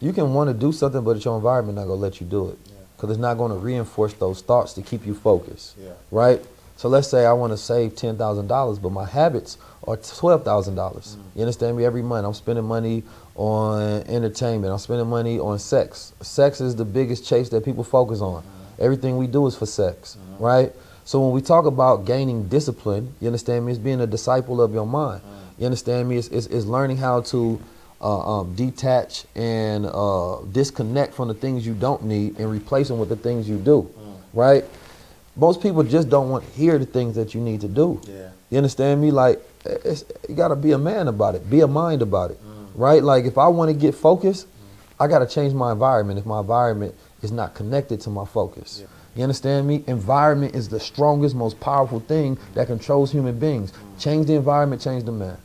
You can want to do something, but your environment not gonna let you do it, because it's not gonna reinforce those thoughts to keep you focused, right? So let's say I want to save $10,000, but my habits are $12,000. You understand me? Every month I'm spending money on entertainment. I'm spending money on sex. Sex is the biggest chase that people focus on. Everything we do is for sex, right? So when we talk about gaining discipline, you understand me? It's being a disciple of your mind. You understand me? It's learning how to detach and disconnect from the things you don't need and replace them with the things you do, right? Most people just don't want to hear the things that you need to do. You understand me? Like, you got to be a man about it, be a mind about it, right? Like, if I want to get focused, I got to change my environment if my environment is not connected to my focus. You understand me? Environment is the strongest, most powerful thing that controls human beings. Change the environment, change the man.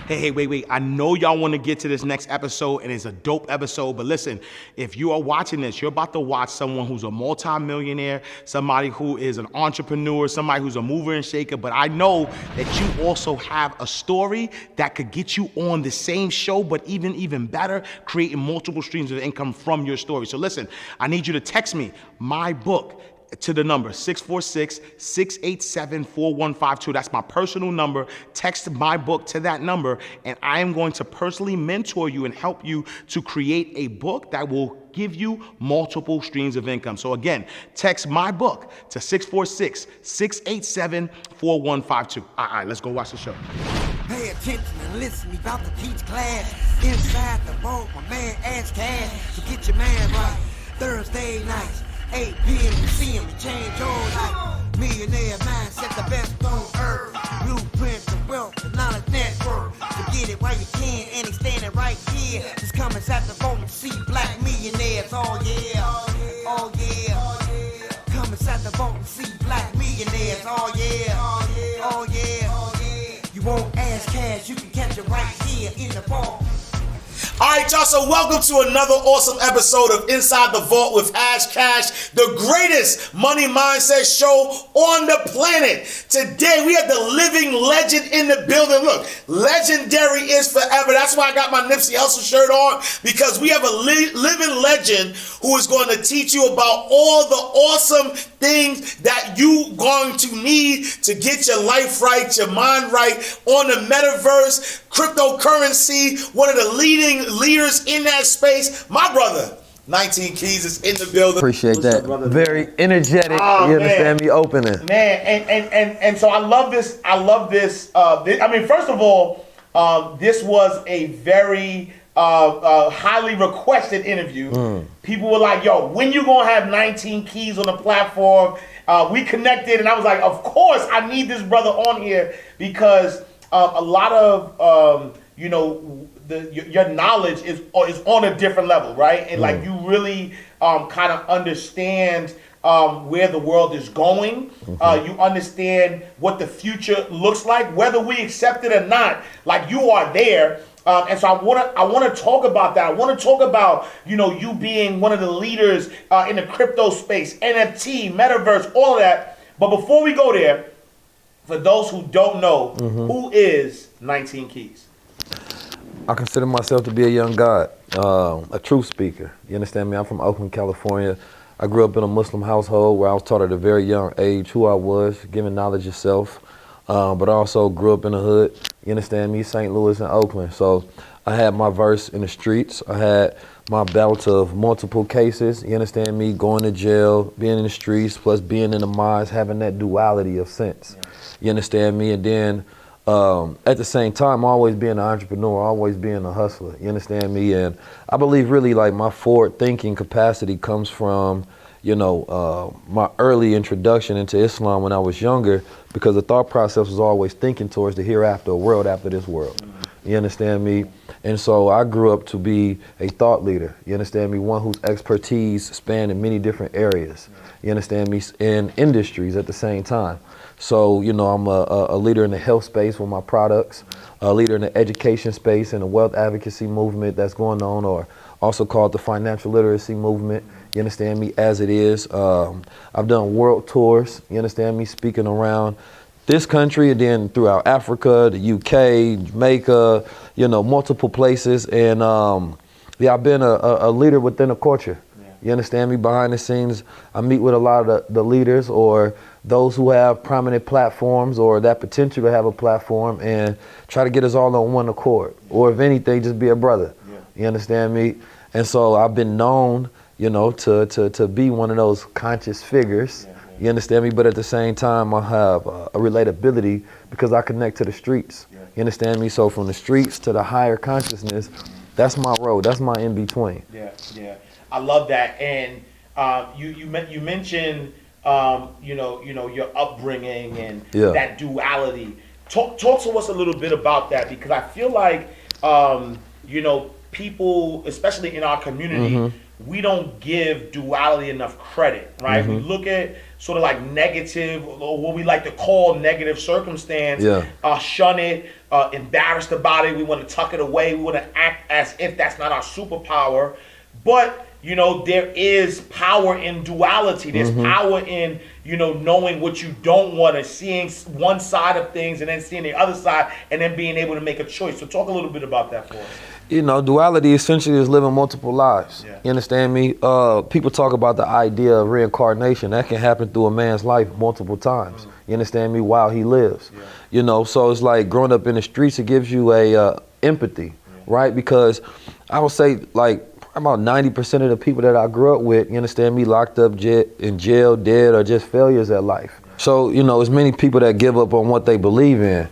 Hey, wait. I know y'all want to get to this next episode, and it's a dope episode, but listen, if you are watching this, you're about to watch someone who's a multi-millionaire, somebody who is an entrepreneur, somebody who's a mover and shaker, but I know that you also have a story that could get you on the same show, but even better, creating multiple streams of income from your story. So listen, I need you to text me my book to the number 646-687-4152. That's my personal number. Text my book to that number, and I am going to personally mentor you and help you to create a book that will give you multiple streams of income. So again, text my book to 646-687-4152. All right, let's go watch the show. Pay attention and listen, we about to teach class. Inside the vault, my man Ash Cash. So get your man right. Thursday nights, 8 p.m. you see him, change your life. Millionaire mindset, the best on earth. Blueprint to wealth, the knowledge network. So get it while you can, and he's standing right here. Just come inside the vault and see black millionaires. Oh yeah, oh yeah. Come inside the vault and see black millionaires. Oh yeah, oh yeah. You won't ask cash, you can catch it right here in the vault. All right, y'all, so welcome to another awesome episode of Inside the Vault with Ash Cash, the greatest money mindset show on the planet. Today, we have the living legend in the building. Look, legendary is forever. That's why I got my Nipsey Hussle shirt on, because we have a living legend who is going to teach you about all the awesome things that you going to need to get your life right, your mind right, on the metaverse, cryptocurrency, one of the leading leaders in that space. My brother, 19 Keys, is in the building. Appreciate What's that. up, Very energetic. You understand me? Opening. Man, and so I love this. I mean, first of all, this was a very highly requested interview. People were like, yo, when you gonna have 19 Keys on the platform? We connected, and I was like, of course, I need this brother on here, because a lot of your knowledge is on a different level, right? And like, you really kind of understand where the world is going. You understand what the future looks like, whether we accept it or not. Like, you are there. And so I want to talk about that. I want to talk about, you being one of the leaders in the crypto space, NFT, metaverse, all of that. But before we go there, for those who don't know, who is 19 Keys? I consider myself to be a young god, a truth speaker. You understand me? I'm from Oakland, California. I grew up in a Muslim household where I was taught at a very young age who I was, given knowledge of self. But I also grew up in the hood, you understand me, St. Louis and Oakland. So I had my verse in the streets. I had my bout of multiple cases, you understand me, going to jail, being in the streets, plus being in the mines, having that duality of sense. You understand me? And then at the same time, always being an entrepreneur, always being a hustler, you understand me? And I believe really like my forward thinking capacity comes from, my early introduction into Islam when I was younger, because the thought process was always thinking towards the hereafter, a world after this world. You understand me? And so I grew up to be a thought leader, you understand me? One whose expertise spanned in many different areas, you understand me? In industries at the same time. So, I'm a leader in the health space with my products, a leader in the education space and the wealth advocacy movement that's going on, or also called the financial literacy movement, you understand me, as it is. I've done world tours, you understand me, speaking around this country and then throughout Africa, the UK, Jamaica, multiple places. And Yeah, I've been a leader within a culture. You understand me? Behind the scenes, I meet with a lot of the leaders or those who have prominent platforms or that potential to have a platform and try to get us all on one accord. Or if anything, just be a brother. You understand me? And so I've been known, you know, to be one of those conscious figures. You understand me? But at the same time, I have a relatability because I connect to the streets. You understand me? So from the streets to the higher consciousness, that's my road. That's my in-between. Yeah. I love that. And you mentioned your upbringing and that duality. Talk to us a little bit about that, because I feel like people, especially in our community, we don't give duality enough credit, right? We look at sort of like negative, or what we like to call negative circumstance, shun it, embarrassed about it. We want to tuck it away. We want to act as if that's not our superpower. But there is power in duality. There's power in, knowing what you don't want, and seeing one side of things and then seeing the other side and then being able to make a choice. So talk a little bit about that for us. Duality essentially is living multiple lives. You understand me? People talk about the idea of reincarnation. That can happen through a man's life multiple times. You understand me? While he lives. So it's like growing up in the streets, it gives you a empathy, right? Because I would say like about 90% of the people that I grew up with, you understand me, locked up in jail, dead, or just failures at life. So, there's many people that give up on what they believe in.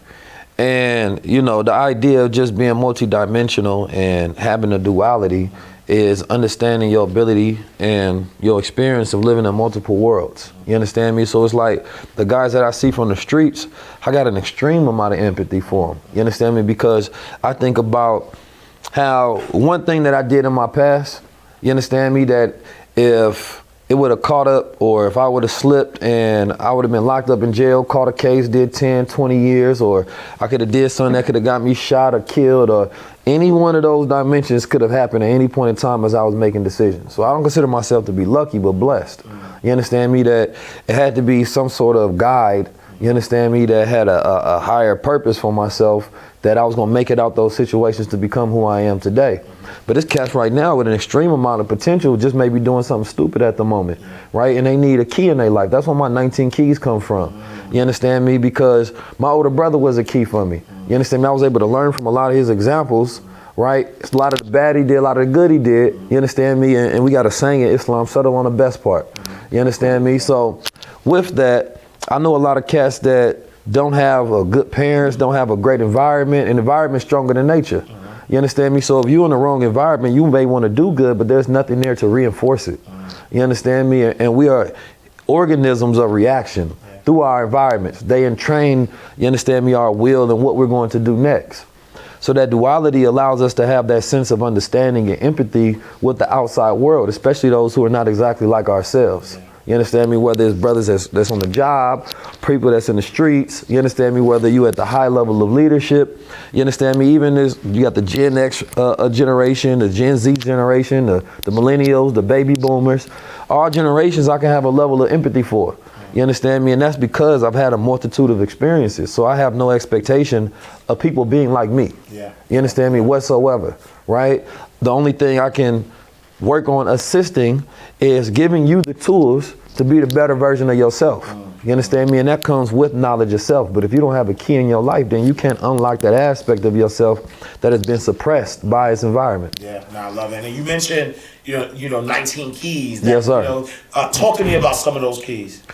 And, the idea of just being multidimensional and having a duality is understanding your ability and your experience of living in multiple worlds. You understand me? So it's like the guys that I see from the streets, I got an extreme amount of empathy for them. You understand me? Because I think about how one thing that I did in my past, you understand me, that if it would have caught up, or if I would have slipped and I would have been locked up in jail, caught a case, did 10, 20 years, or I could have did something that could have got me shot or killed, or any one of those dimensions could have happened at any point in time as I was making decisions. So I don't consider myself to be lucky, but blessed. You understand me, that it had to be some sort of guide, you understand me, that had a higher purpose for myself, that I was going to make it out those situations to become who I am today. But this cat's right now with an extreme amount of potential just may be doing something stupid at the moment, right? And they need a key in their life. That's where my 19 keys come from. You understand me? Because my older brother was a key for me. You understand me? I was able to learn from a lot of his examples, right? A lot of the bad he did, a lot of the good he did. You understand me? And we got a saying in Islam, settle on the best part. You understand me? So with that, I know a lot of cats that don't have a good parents, don't have a great environment, and environment stronger than nature. You understand me? So if you're in the wrong environment, you may want to do good, but there's nothing there to reinforce it. You understand me? And we are organisms of reaction through our environments. They entrain, you understand me, our will and what we're going to do next. So that duality allows us to have that sense of understanding and empathy with the outside world, especially those who are not exactly like ourselves. You understand me? Whether it's brothers that's on the job, people that's in the streets. You understand me? Whether you at the high level of leadership. You understand me? Even you got the Gen X generation, the Gen Z generation, the millennials, the baby boomers. All generations I can have a level of empathy for. You understand me? And that's because I've had a multitude of experiences. So I have no expectation of people being like me. You understand me? Whatsoever, right? The only thing I can work on assisting is giving you the tools to be the better version of yourself. You understand me? And that comes with knowledge of self. But if you don't have a key in your life, then you can't unlock that aspect of yourself that has been suppressed by its environment. I love it. And you mentioned, 19 keys. Yes, sir. Talk to me about some of those keys.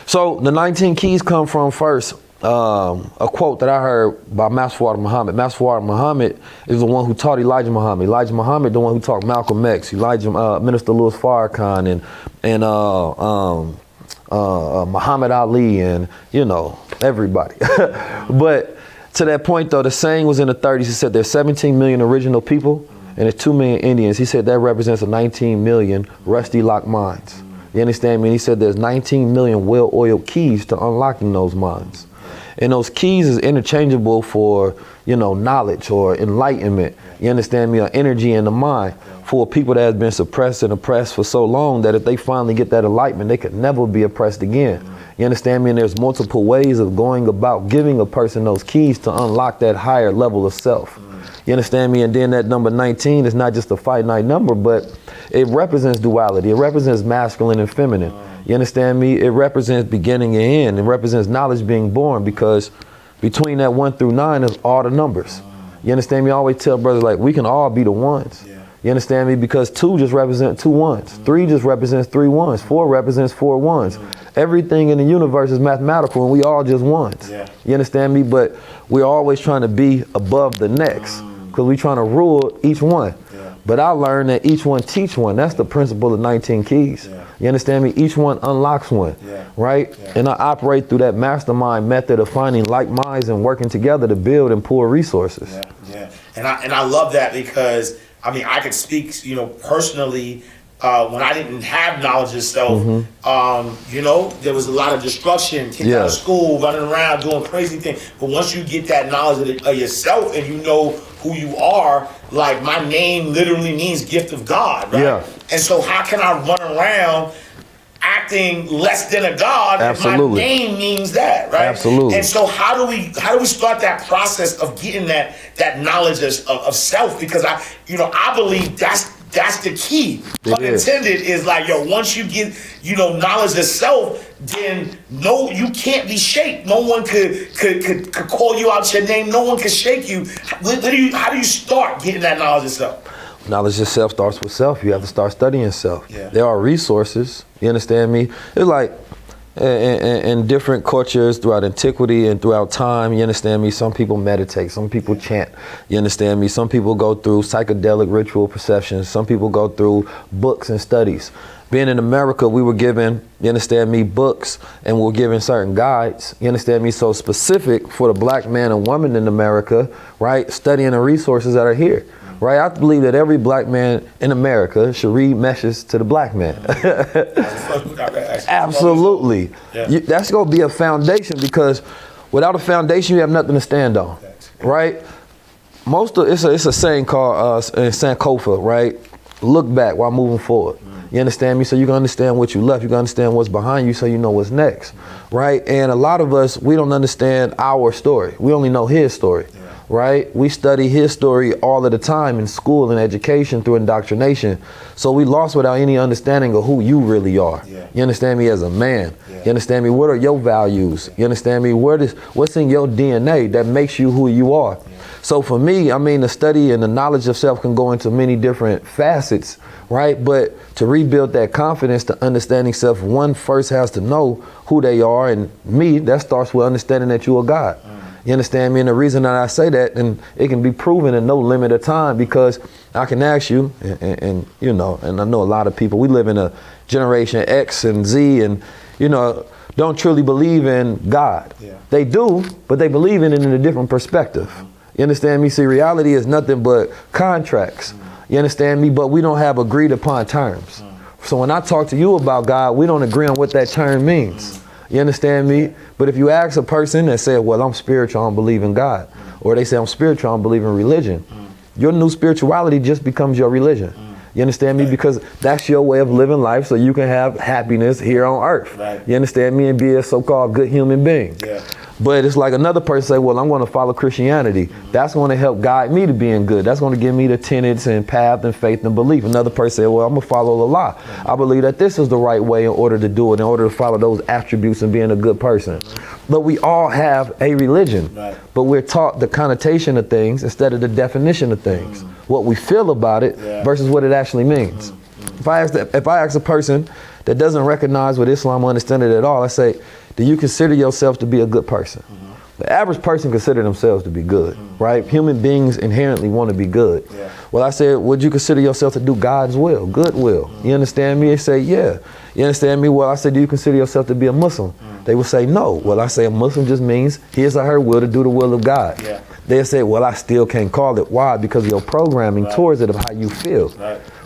So the 19 keys come from first a quote that I heard by Master Muhammad. Master Muhammad is the one who taught Elijah Muhammad. Elijah Muhammad, the one who taught Malcolm X. Minister Louis Farrakhan, and Muhammad Ali, and everybody. But to that point, though, the saying was in the 30s. He said there's 17 million original people and there's 2 million Indians. He said that represents a 19 million rusty locked minds. You understand me? And he said there's 19 million well-oiled keys to unlocking those minds. And those keys is interchangeable for, knowledge or enlightenment. You understand me? Or energy in the mind for people that have been suppressed and oppressed for so long that if they finally get that enlightenment, they could never be oppressed again. You understand me? And there's multiple ways of going about giving a person those keys to unlock that higher level of self. You understand me? And then that number 19 is not just a finite number, but it represents duality. It represents masculine and feminine. You understand me? It represents beginning and end. It represents knowledge being born, because between that 1 through 9 is all the numbers. You understand me? I always tell brothers, like, we can all be the ones. You understand me? Because 2 just represents 2 ones. 3 just represents 3 ones. 4 represents 4 ones. Everything in the universe is mathematical, and we all just ones. You understand me? But we're always trying to be above the next, because we're trying to rule each one. But I learned that each one teach one. That's the principle of 19 keys. You understand me? Each one unlocks one, right? And I operate through that mastermind method of finding like minds and working together to build and pool resources. And I love that, because I mean, I could speak, you know, personally, when I didn't have knowledge of self, you know, there was a lot of destruction, kicked out of school, running around, doing crazy things. But once you get that knowledge of yourself and you know who you are, like, my name literally means gift of God, right? And so how can I run around acting less than a god if my name means that, right? And so how do we start that process of getting that knowledge of self? Because I believe that's the key. Unintended is like, yo, once you get, you know, knowledge of self, then you can't be shaped. No one could call you out your name. No one could shake you. How do you start getting that knowledge of self? Knowledge of self starts with self. You have to start studying self. There are resources. You understand me? It's like in different cultures throughout antiquity and throughout time, you understand me? Some people meditate, some people chant, you understand me? Some people go through psychedelic ritual perceptions, some people go through books and studies. Being in America, we were given, you understand me, books, and we were given certain guides, you understand me? So specific for the black man and woman in America, right? Studying the resources that are here. Right, I believe that every black man in America should read messages to the black man. Absolutely. That's going to be a foundation, because without a foundation, you have nothing to stand on. Right? It's a saying called Sankofa, right? Look back while moving forward. You understand me? So you can understand what you left. You can understand what's behind you, so you know what's next. Right? And a lot of us, we don't understand our story. We only know his story. Right? We study his story all of the time in school and education through indoctrination. So we lost without any understanding of who you really are. You understand me, as a man? You understand me? What are your values? You understand me? What's in your DNA that makes you who you are? So for me, I mean, the study and the knowledge of self can go into many different facets, right? But to rebuild that confidence, to understanding self, one first has to know who they are. And me, that starts with understanding that you are God. You understand me? And the reason that I say that, and it can be proven in no limit of time, because I can ask you, and you know, and I know a lot of people, we live in a generation X and Z, and, you know, don't truly believe in God. They do, but they believe in it in a different perspective. You understand me? See, reality is nothing but contracts. You understand me? But we don't have agreed upon terms. So when I talk to you about God, we don't agree on what that term means. You understand me? But if you ask a person that said, well, I'm spiritual, I don't believe in God, or they say I'm spiritual, I don't believe in religion, your new spirituality just becomes your religion. You understand me? Because that's your way of living life, so you can have happiness here on earth. You understand me? And be a so-called good human being. But it's like another person say, well, I'm going to follow Christianity. That's going to help guide me to being good. That's going to give me the tenets and path and faith and belief. Another person say, well, I'm going to follow the law. I believe that this is the right way in order to do it, in order to follow those attributes and being a good person. But we all have a religion. But we're taught the connotation of things instead of the definition of things. What we feel about it versus what it actually means. If I ask a person that doesn't recognize what Islam understands at all, I say, do you consider yourself to be a good person? The average person consider themselves to be good, right? Human beings inherently want to be good. Well, I said, would you consider yourself to do God's will, good will? You understand me? They say, yeah. You understand me? Well, I said, do you consider yourself to be a Muslim? They will say, no. Well, I say a Muslim just means his or her will to do the will of God. They'll say, well, I still can't call it. Why? Because of your programming towards it of how you feel.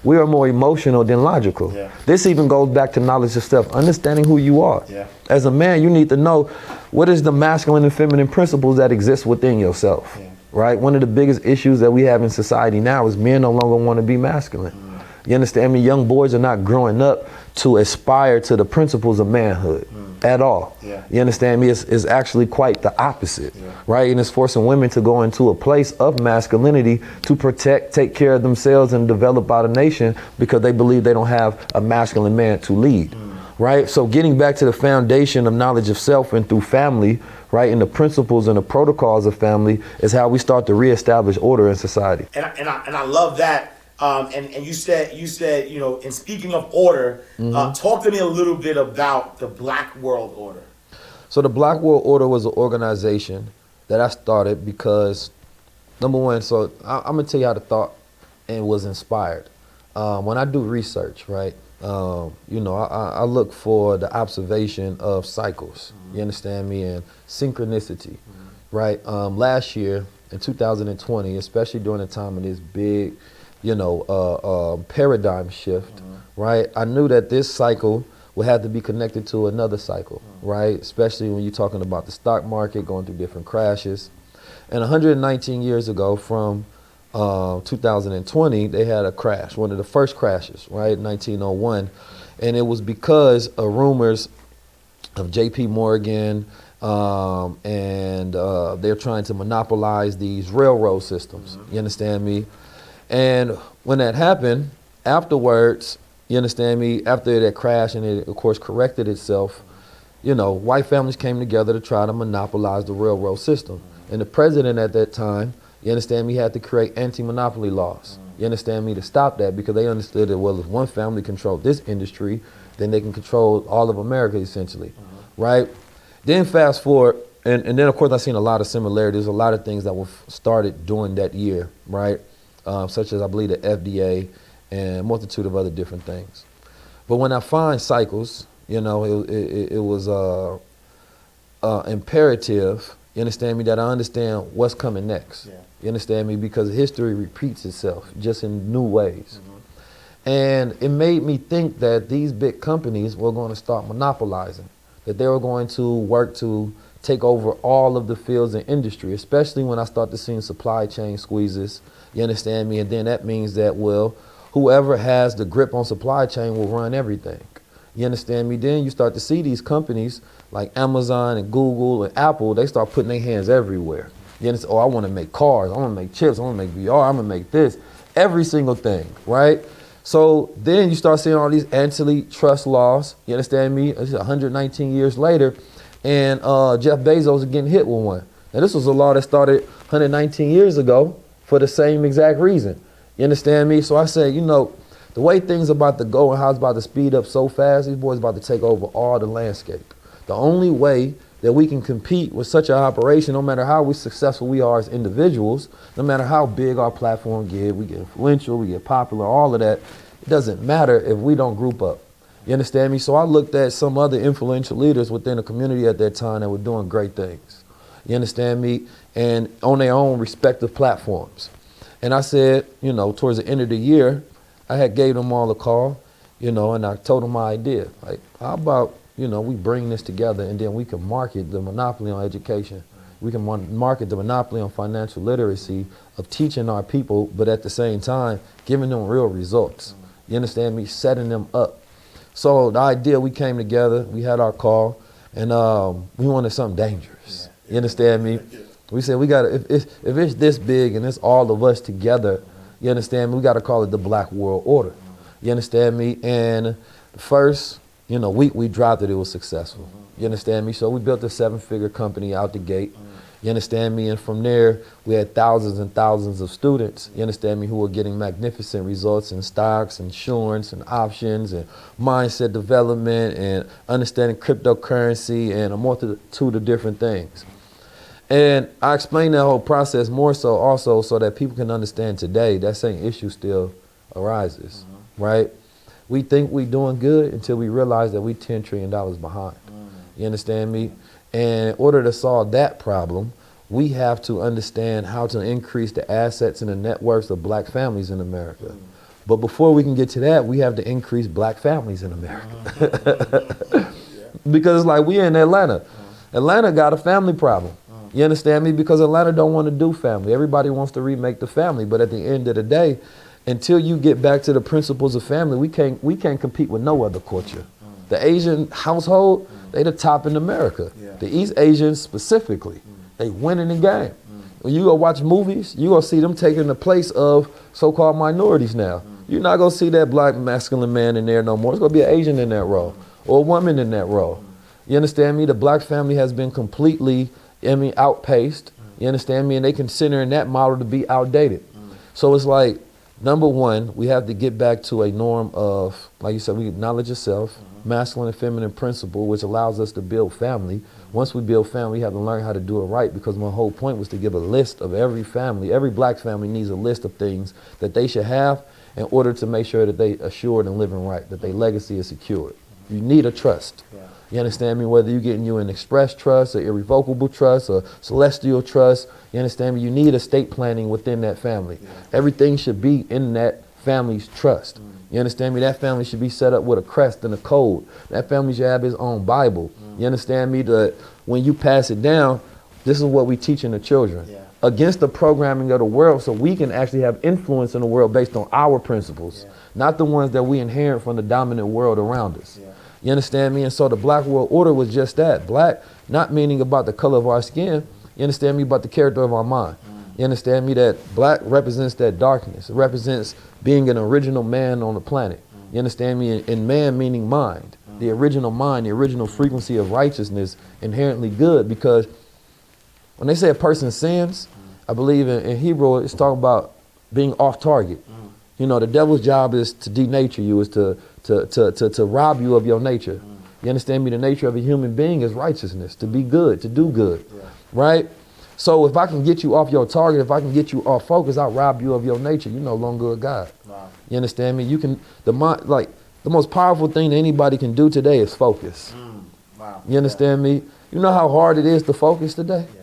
We are more emotional than logical. This even goes back to knowledge of self, understanding who you are. As a man, you need to know what is the masculine and feminine principles that exist within yourself, right? One of the biggest issues that we have in society now is men no longer want to be masculine. You understand me? Young boys are not growing up to aspire to the principles of manhood. at all. Yeah. You understand me? It's actually quite the opposite, right? And it's forcing women to go into a place of masculinity to protect, take care of themselves, and develop out a nation because they believe they don't have a masculine man to lead, right? So getting back to the foundation of knowledge of self and through family, right, and the principles and the protocols of family is how we start to reestablish order in society. And I love that. And you said, you know, in speaking of order, talk to me a little bit about the Black World Order. So the Black World Order was an organization that I started because, number one, so I'm gonna tell you how the thought and was inspired. When I do research, right, you know, I look for the observation of cycles, you understand me, and synchronicity, right? Last year in 2020, especially during the time of this big, you know, paradigm shift, right? I knew that this cycle would have to be connected to another cycle, right? Especially when you're talking about the stock market going through different crashes. And 119 years ago from 2020, they had a crash, one of the first crashes, right, 1901. And it was because of rumors of J.P. Morgan, and they're trying to monopolize these railroad systems, you understand me? And when that happened, afterwards, you understand me, after that crash and it, of course, corrected itself, you know, white families came together to try to monopolize the railroad system. And the president at that time, you understand me, had to create anti-monopoly laws. You understand me, to stop that because they understood that, well, if one family controlled this industry, then they can control all of America, essentially, right? Then fast forward, and then, of course, I've seen a lot of similarities, a lot of things that were started during that year, right? Such as, I believe, the FDA and a multitude of other different things. But when I find cycles, you know, it was imperative, you understand me, that I understand what's coming next. You understand me? Because history repeats itself just in new ways. And it made me think that these big companies were going to start monopolizing, that they were going to work to take over all of the fields and industry, especially when I start to see supply chain squeezes, you understand me? And then that means that, well, whoever has the grip on supply chain will run everything. You understand me? Then you start to see these companies like Amazon and Google and Apple, they start putting their hands everywhere. You understand? Oh, I want to make cars, I want to make chips, I want to make VR, I'm going to make this, every single thing, right? So then you start seeing all these antitrust laws, you understand me? It's 119 years later, and Jeff Bezos is getting hit with one. Now this was a law that started 119 years ago for the same exact reason. You understand me? So I say, you know, the way things about to go and how it's about to speed up so fast, these boys about to take over all the landscape. The only way that we can compete with such an operation, no matter how successful we are as individuals, no matter how big our platform get, we get influential, we get popular, all of that, it doesn't matter if we don't group up. You understand me? So I looked at some other influential leaders within the community at that time that were doing great things. You understand me? And on their own respective platforms. And I said, you know, towards the end of the year, I had gave them all a call, you know, and I told them my idea. Like, how about, you know, we bring this together and then we can market the monopoly on education. We can market the monopoly on financial literacy of teaching our people, but at the same time, giving them real results. You understand me? Setting them up. So the idea, we came together, we had our call, and we wanted something dangerous. You understand me? We said, we got if it's this big and it's all of us together, you understand me? We got to call it the Black World Order. You understand me? And first, you know, we dropped it was successful. You understand me? So we built a 7-figure company out the gate. You understand me? And from there, we had thousands and thousands of students, you understand me, who were getting magnificent results in stocks, insurance, and options, and mindset development, and understanding cryptocurrency, and a multitude of different things. And I explained that whole process more so also so that people can understand today that same issue still arises, right? We think we're doing good until we realize that we're $10 trillion behind. You understand me? And in order to solve that problem, we have to understand how to increase the assets and the networks of black families in America. But before we can get to that, we have to increase black families in America. Because it's like we in Atlanta. Atlanta got a family problem. You understand me? Because Atlanta don't want to do family. Everybody wants to remake the family. But at the end of the day, until you get back to the principles of family, we can't compete with no other culture. The Asian household, they the top in America. Yeah. The East Asians specifically, they winning the game. When you go watch movies, you gonna see them taking the place of so-called minorities now. You're not gonna see that black masculine man in there no more. It's gonna be an Asian in that role or a woman in that role. You understand me? The black family has been completely, outpaced. You understand me? And they considering that model to be outdated. So it's like, number one, we have to get back to a norm of, like you said, we acknowledge yourself, masculine and feminine principle, which allows us to build family. Once we build family, we have to learn how to do it right, because my whole point was to give a list of every family. Every black family needs a list of things that they should have in order to make sure that they assured and living right, that their legacy is secured. You need a trust. Yeah. You understand me? Whether you're getting you an express trust, an irrevocable trust, a celestial trust, you understand me? You need estate planning within that family. Yeah. Everything should be in that family's trust. You understand me? That family should be set up with a crest and a code. That family should have its own Bible. You understand me? That when you pass it down, this is what we teaching the children. Yeah. Against the programming of the world, so we can actually have influence in the world based on our principles, not the ones that we inherit from the dominant world around us. Yeah. You understand me? And so the black world order was just that. Black, not meaning about the color of our skin, you understand me, but the character of our mind. You understand me? That black represents that darkness. It represents being an original man on the planet. You understand me? And man meaning mind. The original mind, the original frequency of righteousness, inherently good, because when they say a person sins, I believe in Hebrew it's talking about being off target. You know, the devil's job is to denature you, is to rob you of your nature. You understand me? The nature of a human being is righteousness, to be good, to do good, right? So if I can get you off your target, if I can get you off focus, I'll rob you of your nature. You're no longer a God. Wow. You understand me? You can, the most powerful thing that anybody can do today is focus. Wow. You understand me? You know how hard it is to focus today? Yeah.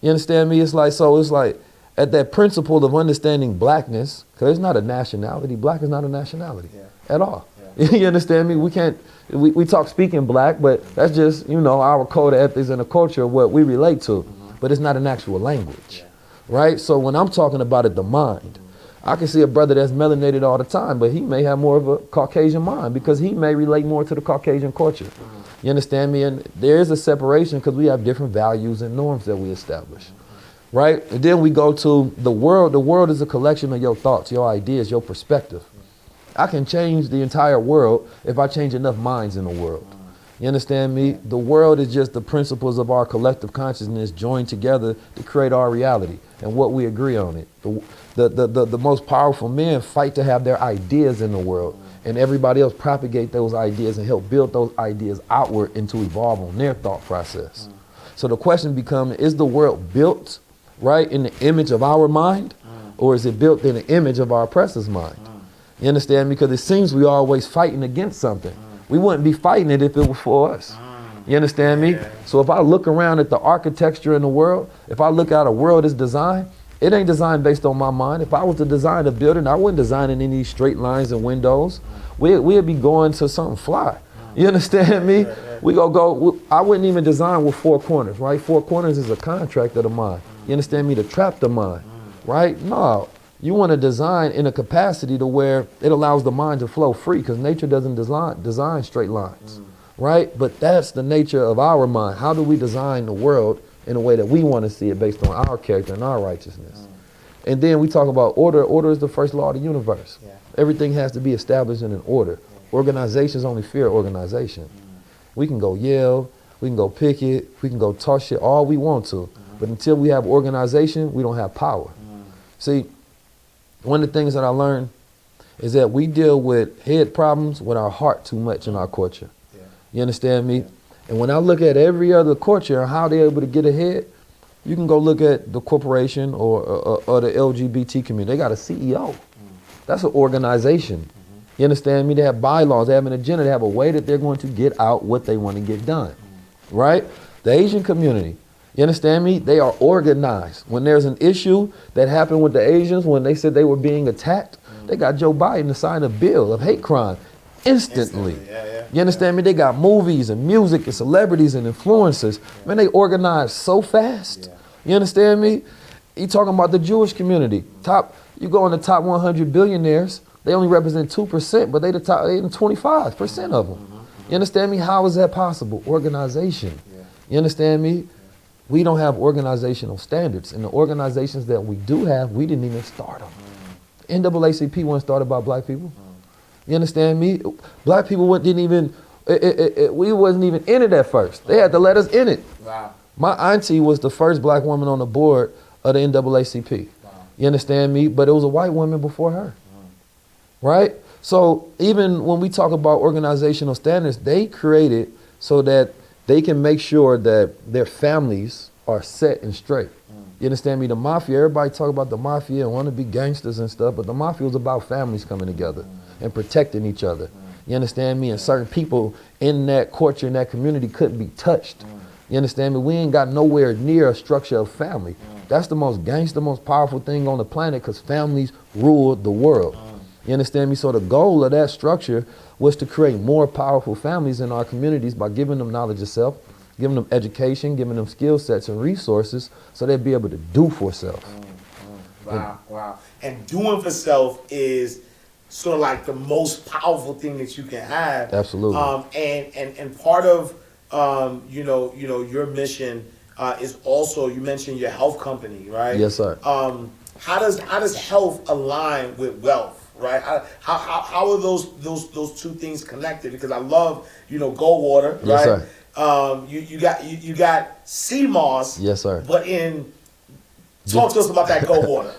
You understand me? It's like at that principle of understanding blackness, because it's not a nationality. Black is not a nationality at all. Yeah. You understand me? We talk speaking black, but that's just, our code of ethics and the culture of what we relate to. But it's not an actual language, right? So when I'm talking about it, the mind, I can see a brother that's melanated all the time, but he may have more of a Caucasian mind because he may relate more to the Caucasian culture. You understand me? And there is a separation because we have different values and norms that we establish, right? And then we go to the world. The world is a collection of your thoughts, your ideas, your perspective. I can change the entire world if I change enough minds in the world. You understand me? The world is just the principles of our collective consciousness joined together to create our reality and what we agree on it. The most powerful men fight to have their ideas in the world, and everybody else propagate those ideas and help build those ideas outward and to evolve on their thought process. So the question becomes, is the world built right in the image of our mind, or is it built in the image of our oppressor's mind? You understand me? Because it seems we always fighting against something. We wouldn't be fighting it if it was for us. You understand me? So if I look around at the architecture in the world, if I look at a world that's designed, it ain't designed based on my mind. If I was to design a building, I wouldn't design it in these straight lines and windows. We'd be going to something fly. You understand me? I wouldn't even design with four corners, right? Four corners is a contract of the mind. You understand me? To trap the mind, right? No. You want to design in a capacity to where it allows the mind to flow free, because nature doesn't design straight lines, right? But that's the nature of our mind. How do we design the world in a way that we want to see it based on our character and our righteousness? And then we talk about order. Order is the first law of the universe. Everything has to be established in an order. Organizations only fear organization. We can go yell, we can go picket, we can go talk shit all we want to, but until we have organization, we don't have power. See, one of the things that I learned is that we deal with head problems with our heart too much in our culture. You understand me? And when I look at every other culture and how they're able to get ahead, you can go look at the corporation or the LGBT community. They got a CEO. That's an organization. You understand me? They have bylaws, they have an agenda, they have a way that they're going to get out what they want to get done, right? The Asian community, you understand me? They are organized. When there's an issue that happened with the Asians, when they said they were being attacked, they got Joe Biden to sign a bill of hate crime instantly. You understand me? They got movies and music and celebrities and influencers. Man, they organize so fast. You understand me? You talking about the Jewish community. You go in the top 100 billionaires, they only represent 2%, but they the top 25% of them. You understand me? How is that possible? Organization. You understand me? We don't have organizational standards. And the organizations that we do have, we didn't even start them. NAACP wasn't started by black people. You understand me? Black people didn't even, we wasn't even in it at first. They had to let us in it. Wow. My auntie was the first black woman on the board of the NAACP. Wow. You understand me? But it was a white woman before her. Right? So even when we talk about organizational standards, they created so that they can make sure that their families are set and straight. You understand me? The mafia, everybody talk about the mafia and want to be gangsters and stuff, but the mafia was about families coming together and protecting each other. You understand me? And certain people in that culture, in that community couldn't be touched. You understand me? We ain't got nowhere near a structure of family. That's the most gangster, most powerful thing on the planet because families rule the world. You understand me? So the goal of that structure was to create more powerful families in our communities by giving them knowledge of self, giving them education, giving them skill sets and resources so they'd be able to do for self. Wow, wow. And doing for self is sort of like the most powerful thing that you can have. Absolutely. And part of your mission is also, you mentioned your health company, right? Yes, sir. How does health align with wealth? Right? How are those two things connected? Because I love, Go Water, right? Yes, sir. You got sea moss. Yes, sir. But talk to us about that Go Water.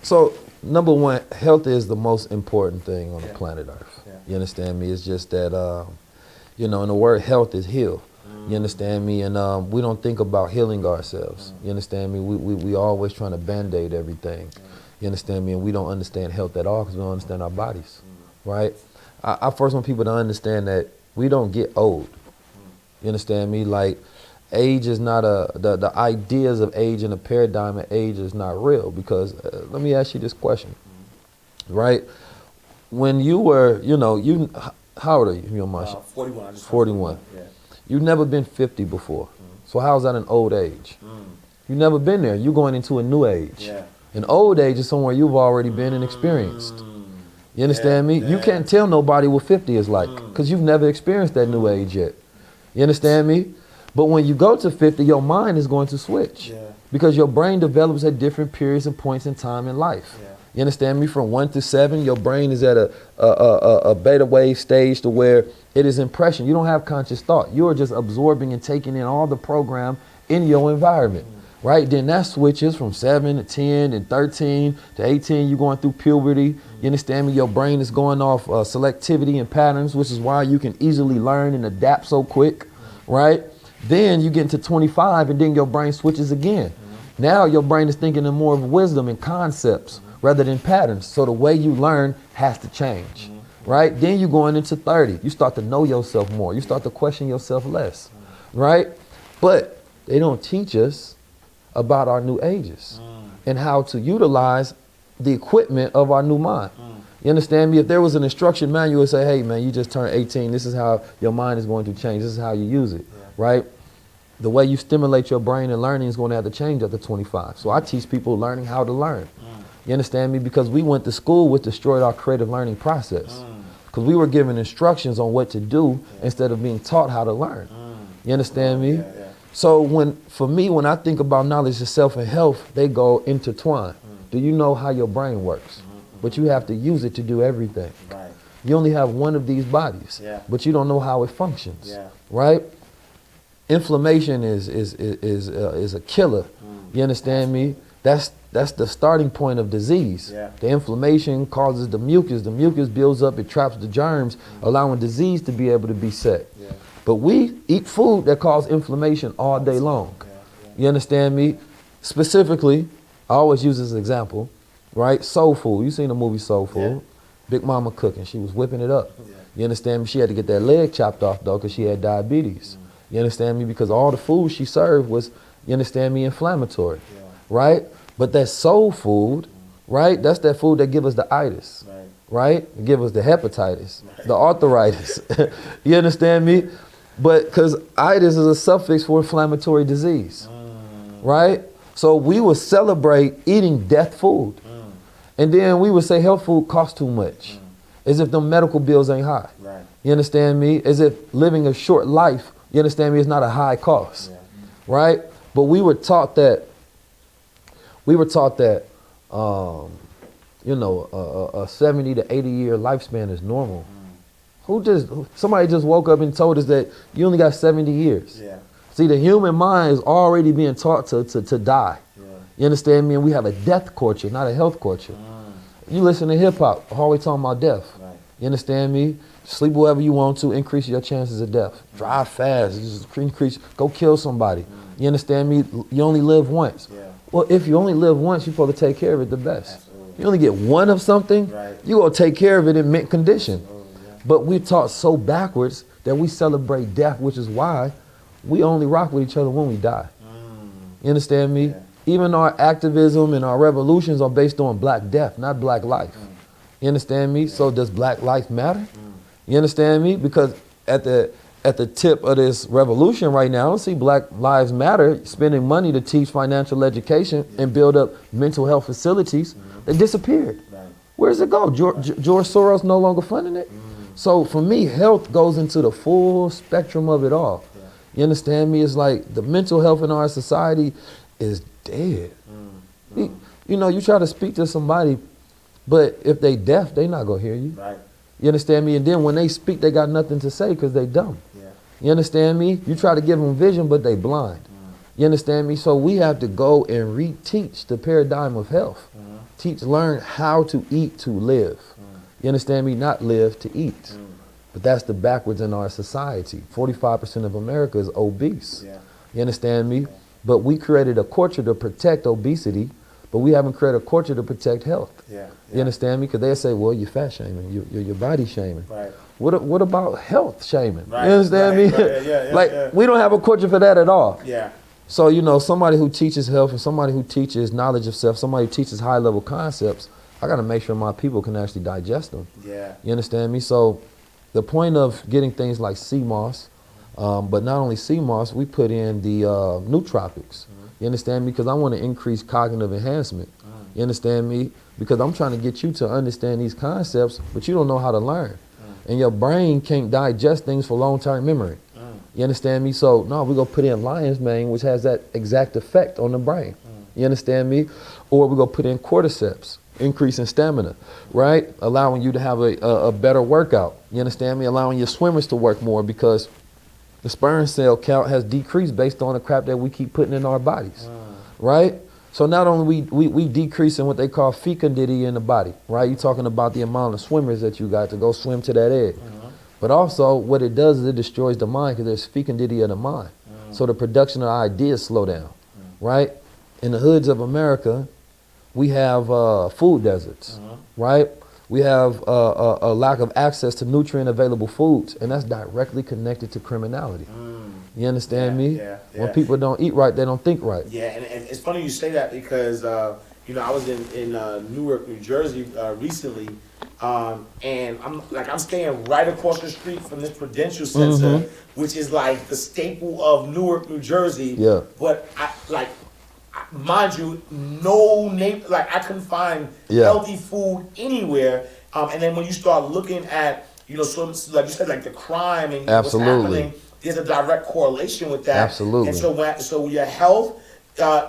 So number one, health is the most important thing on the planet Earth. Yeah. You understand me? It's just that, and the word health is heal. You understand me? And we don't think about healing ourselves. You understand me? We always trying to Band-Aid everything. You understand me? And we don't understand health at all because we don't understand our bodies, right? I first want people to understand that we don't get old. You understand me? Like, age is not the ideas of age and the paradigm of age is not real because, let me ask you this question, right? When you were, how old are you? You know, 41. I just 41. Yeah. You've never been 50 before. So how's that an old age? You've never been there. You're going into a new age. Yeah. An old age is somewhere you've already been and experienced. You understand me? You can't tell nobody what 50 is like because you've never experienced that new age yet. You understand me? But when you go to 50, your mind is going to switch because your brain develops at different periods and points in time in life. Yeah. You understand me? From 1 to 7, your brain is at a beta wave stage to where it is impression. You don't have conscious thought. You are just absorbing and taking in all the program in your environment. Right? Then that switches from 7 to 10 and 13 to 18. You're going through puberty. You understand me? Your brain is going off selectivity and patterns, which is why you can easily learn and adapt so quick. Right? Then you get into 25 and then your brain switches again. Now your brain is thinking in more of wisdom and concepts rather than patterns. So the way you learn has to change. Right? Then you're going into 30. You start to know yourself more. You start to question yourself less. Right? But they don't teach us about our new ages and how to utilize the equipment of our new mind. You understand me? If there was an instruction manual, it would say, hey man, you just turned 18. This is how your mind is going to change. This is how you use it, right? The way you stimulate your brain and learning is going to have to change after 25. So I teach people learning how to learn. You understand me? Because we went to school, which destroyed our creative learning process. Because we were given instructions on what to do instead of being taught how to learn. You understand me? So for me, when I think about knowledge of self and health, they go intertwined. Do you know how your brain works? But you have to use it to do everything. Right. You only have one of these bodies, but you don't know how it functions, right? Inflammation is a killer. You understand me? That's the starting point of disease. The inflammation causes the mucus. The mucus builds up, it traps the germs, allowing disease to be able to be set. But we eat food that causes inflammation all day long. You understand me? Specifically, I always use this example, right? Soul food. You seen the movie Soul Food? Big Mama cooking. She was whipping it up. You understand me? She had to get that leg chopped off though because she had diabetes. You understand me? Because all the food she served was, you understand me, inflammatory, right? But that soul food, right? That's that food that give us the itis, right? Give us the hepatitis, the arthritis. You understand me? But because itis is a suffix for inflammatory disease, right? So we would celebrate eating death food. And then we would say health food costs too much. As if them medical bills ain't high. Right. You understand me? As if living a short life, you understand me, is not a high cost. Yeah. Right? But we were taught that, a 70 to 80 year lifespan is normal. Somebody just woke up and told us that you only got 70 years. Yeah. See, the human mind is already being taught to die. Yeah. You understand me? And we have a death culture, not a health culture. You listen to hip hop, always talking about death. Right. You understand me? Sleep wherever you want to, increase your chances of death. Drive fast, just increase, go kill somebody. You understand me? You only live once. Yeah. Well, if you only live once, you're supposed to take care of it the best. Absolutely. You only get one of something, Right. you're going to take care of it in mint condition. Absolutely, yeah. But we're taught so backwards that we celebrate death, which is why we only rock with each other when we die. You understand me? Yeah. Even our activism and our revolutions are based on black death, not black life. You understand me? So does black life matter? You understand me? Because at the tip of this revolution right now, I don't see Black Lives Matter spending money to teach financial education and build up mental health facilities. They disappeared. Right. Where does it go? George Soros no longer funding it? So for me, health goes into the full spectrum of it all. Yeah. You understand me? It's like the mental health in our society is dead. You try to speak to somebody, but if they deaf, they not gonna hear you. Right. You understand me? And then when they speak, they got nothing to say because they dumb. Yeah. You understand me? You try to give them vision, but they blind. You understand me? So we have to go and reteach the paradigm of health. Learn how to eat to live. You understand me? Not live to eat. But that's the backwards in our society. 45% of America is obese. Yeah. You understand me? But we created a culture to protect obesity, but we haven't created a culture to protect health. Yeah. You understand me? Because they say, well, you're fat shaming, you're body shaming. Right. What about health shaming? Right, You understand right, me? right, yeah, Like, we don't have a culture for that at all. Yeah. So, somebody who teaches health and somebody who teaches knowledge of self, somebody who teaches high-level concepts, I got to make sure my people can actually digest them. Yeah. You understand me? So the point of getting things like CMOS, but not only CMOS, we put in the nootropics. You understand me? Because I want to increase cognitive enhancement. You understand me? Because I'm trying to get you to understand these concepts, but you don't know how to learn. And your brain can't digest things for long-term memory. You understand me? So, no, we're going to put in lion's mane, which has that exact effect on the brain. You understand me? Or we're going to put in cordyceps, increase in stamina, right? Allowing you to have a better workout. You understand me? Allowing your swimmers to work more because the sperm cell count has decreased based on the crap that we keep putting in our bodies, right? So not only we decreasing what they call fecundity in the body, right? You're talking about the amount of swimmers that you got to go swim to that egg. But also what it does is it destroys the mind because there's fecundity of the mind. So the production of ideas slow down, right? In the hoods of America, we have food deserts, right? We have a lack of access to nutrient available foods, and that's directly connected to criminality. You understand me? Yeah. When people don't eat right, they don't think right. Yeah, and it's funny you say that because I was in Newark, New Jersey recently, and I'm staying right across the street from this Prudential Center, which is like the staple of Newark, New Jersey. Yeah. But mind you, I couldn't find healthy food anywhere. And then when you start looking at, so like you said, like the crime and what's happening, there's a direct correlation with that. Absolutely. And so your health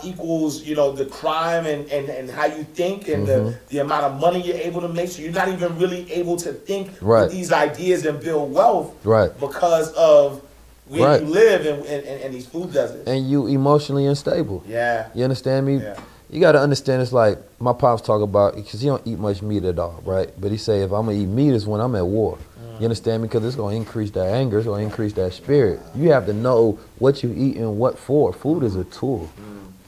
equals, the crime and how you think and the amount of money you're able to make. So you're not even really able to think with these ideas and build wealth because of where you live and these food deserts. And you emotionally unstable. Yeah. You understand me? Yeah. You got to understand, it's like my pops talk about, because he don't eat much meat at all, right? But he say, if I'm going to eat meat, it's when I'm at war. You understand me? Because it's going to increase that anger. It's going to increase that spirit. You have to know what you eat and what for. Food is a tool.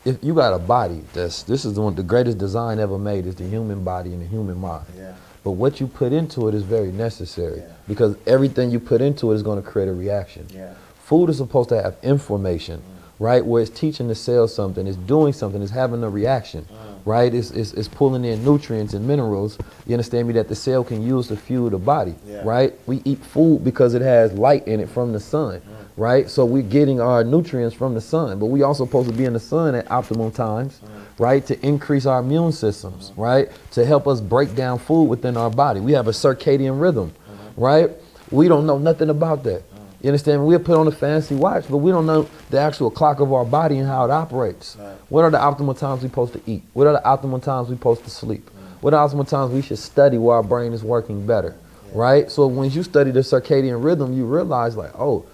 If you got a body, this is the greatest design ever made, is the human body and the human mind. Yeah. But what you put into it is very necessary because everything you put into it is going to create a reaction. Yeah. Food is supposed to have information, right? Where it's teaching the cell something, it's doing something, it's having a reaction, right? It's pulling in nutrients and minerals, you understand me, that the cell can use to fuel the body, right? We eat food because it has light in it from the sun. right? So we're getting our nutrients from the sun, but we also supposed to be in the sun at optimal times, right? To increase our immune systems, right? To help us break down food within our body. We have a circadian rhythm, right? We don't know nothing about that. You understand? We'll put on a fancy watch, but we don't know the actual clock of our body and how it operates. Right. What are the optimal times we're supposed to eat? What are the optimal times we're supposed to sleep? What are the optimal times we should study where our brain is working better, right? So when you study the circadian rhythm, you realize like, oh,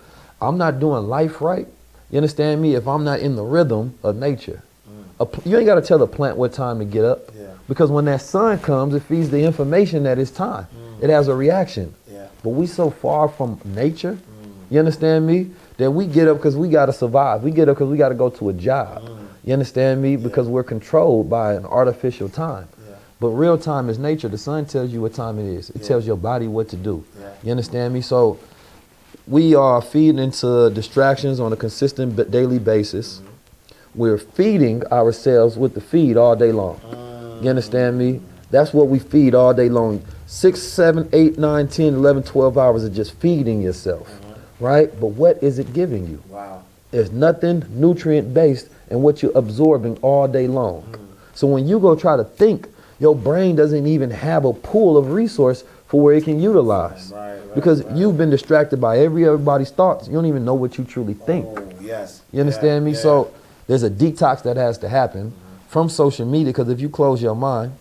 I'm not doing life right. You understand me? If I'm not in the rhythm of nature. You ain't got to tell the plant what time to get up, because when that sun comes, it feeds the information that it's time. It has a reaction. But we so far from nature, you understand me, that we get up because we got to survive. We get up because we got to go to a job. You understand me? Because we're controlled by an artificial time. But real time is nature. The sun tells you what time it is. It tells your body what to do. You understand me? So we are feeding into distractions on a consistent daily basis. We're feeding ourselves with the feed all day long. You understand me? That's what we feed all day long. 6, 7, 8, 9, 10, 11, 12 hours of just feeding yourself. Right? But what is it giving you? Wow. There's nothing nutrient based in what you're absorbing all day long. So when you go try to think, your brain doesn't even have a pool of resource for where it can utilize. Because you've been distracted by everybody's thoughts. You don't even know what you truly think. Oh, yes. You understand me? So there's a detox that has to happen from social media, because if you close your mind,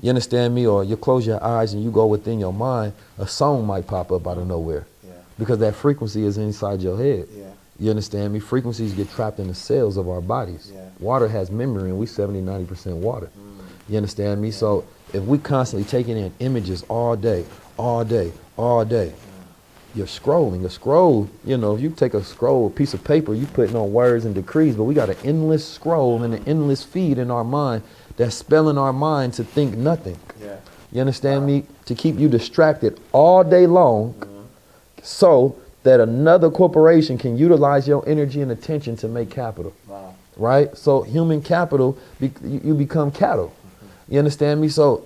you understand me, or you close your eyes and you go within your mind, a song might pop up out of nowhere. Because that frequency is inside your head. You understand me? Frequencies get trapped in the cells of our bodies. Water has memory, and we 70, 90% water. You understand me? So if we constantly taking in images all day, you're scrolling. A scroll, you know, if you take a scroll, a piece of paper, you putting on words and decrees, but we got an endless scroll and an endless feed in our mind that's spelling our mind to think nothing. You understand me? To keep you distracted all day long, so that another corporation can utilize your energy and attention to make capital. Right? So human capital, you become cattle. You understand me? So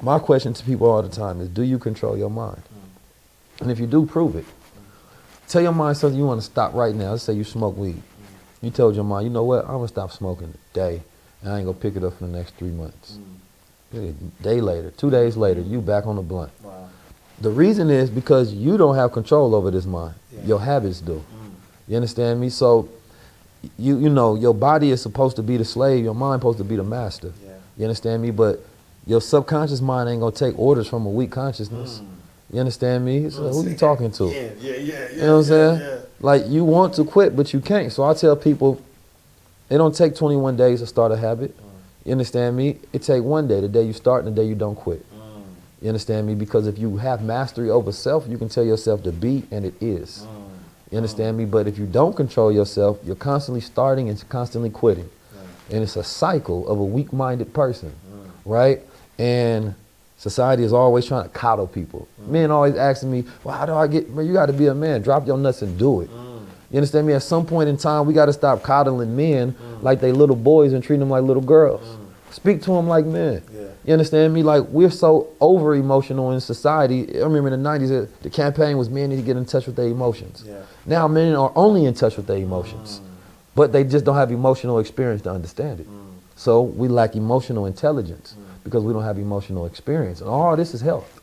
my question to people all the time is, do you control your mind? And if you do, prove it. Tell your mind something you want to stop right now. Let's say you smoke weed. You told your mind, you know what, I'm going to stop smoking today, and I ain't going to pick it up for the next 3 months. A day later, 2 days later, you back on the blunt. The reason is because you don't have control over this mind. Your habits do. You understand me? So, you know, your body is supposed to be the slave. Your mind supposed to be the master. You understand me? But your subconscious mind ain't going to take orders from a weak consciousness. You understand me? So who you talking to? You know what I'm saying? Like, you want to quit, but you can't. So I tell people, it don't take 21 days to start a habit. You understand me? It take one day, the day you start and the day you don't quit. You understand me? Because if you have mastery over self, you can tell yourself to be, and it is. You understand me? But if you don't control yourself, you're constantly starting and constantly quitting. And it's a cycle of a weak-minded person, right? And society is always trying to coddle people. Men always asking me, well, how do I get, man, you got to be a man. Drop your nuts and do it. You understand me? At some point in time, we got to stop coddling men like they little boys and treat them like little girls. Speak to them like men. You understand me? Like, we're so over emotional in society. I remember in the 90s, the campaign was men need to get in touch with their emotions. Now men are only in touch with their emotions, but they just don't have emotional experience to understand it. So we lack emotional intelligence because we don't have emotional experience. And all this is health,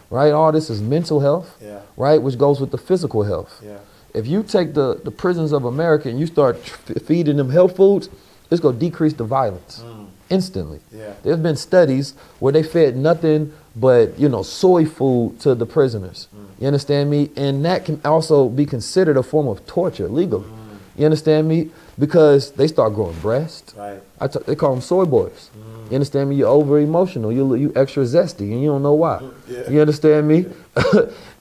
right? All this is mental health, right? Which goes with the physical health. If you take the prisons of America and you start feeding them health foods, it's going to decrease the violence. Instantly. There's been studies where they fed nothing but, you know, soy food to the prisoners. You understand me? And that can also be considered a form of torture legally. You understand me? Because they start growing breasts. They call them soy boys. You understand me? You're over emotional. You extra zesty, and you don't know why. You understand me?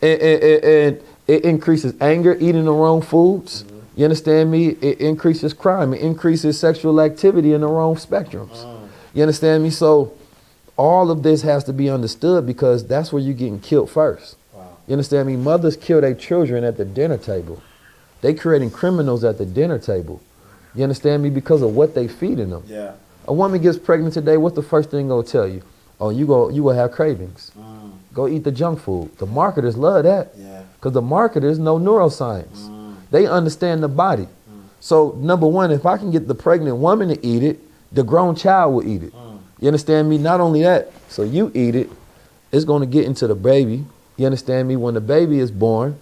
and it increases anger, eating the wrong foods. You understand me? It increases crime. It increases sexual activity in the wrong spectrums. You understand me? So all of this has to be understood, because that's where you're getting killed first. You understand me? Mothers kill their children at the dinner table. They creating criminals at the dinner table. You understand me? Because of what they feeding them. A woman gets pregnant today, what's the first thing gonna tell you? Oh, you will have cravings. Go eat the junk food. The marketers love that. Because the marketers know neuroscience. They understand the body. So number one, if I can get the pregnant woman to eat it, the grown child will eat it. You understand me? Not only that, so you eat it, it's going to get into the baby. You understand me? When the baby is born,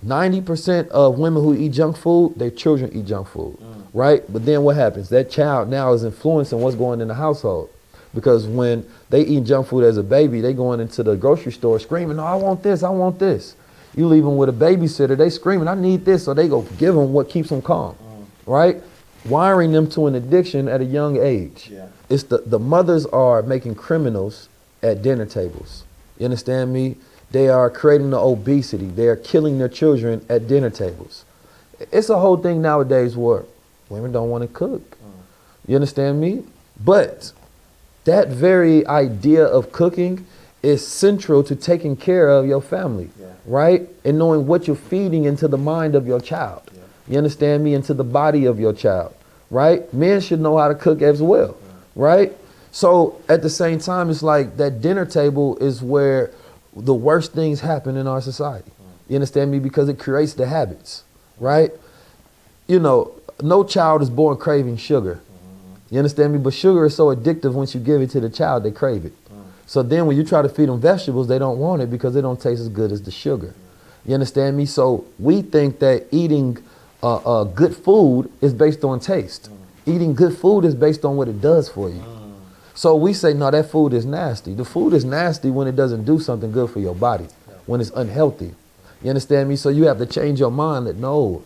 90% of women who eat junk food, their children eat junk food, right? But then what happens? That child now is influencing what's going in the household. Because when they eat junk food as a baby, they going into the grocery store screaming, "Oh, I want this, I want this." You leave them with a babysitter, they screaming, "I need this," so they go give them what keeps them calm, right? Wiring them to an addiction at a young age. Yeah. It's the mothers are making criminals at dinner tables. You understand me? They are creating the obesity. They are killing their children at dinner tables. It's a whole thing nowadays where women don't want to cook. You understand me? But that very idea of cooking is central to taking care of your family, right? And knowing what you're feeding into the mind of your child. You understand me? Into the body of your child, right? Men should know how to cook as well, right? So at the same time, it's like that dinner table is where the worst things happen in our society. You understand me? Because it creates the habits, right? You know, no child is born craving sugar. You understand me? But sugar is so addictive once you give it to the child, they crave it. So then when you try to feed them vegetables, they don't want it because they don't taste as good as the sugar. You understand me? So we think that eating good food is based on taste. Eating good food is based on what it does for you. So we say, no, that food is nasty. The food is nasty when it doesn't do something good for your body, when it's unhealthy. You understand me? So you have to change your mind that no,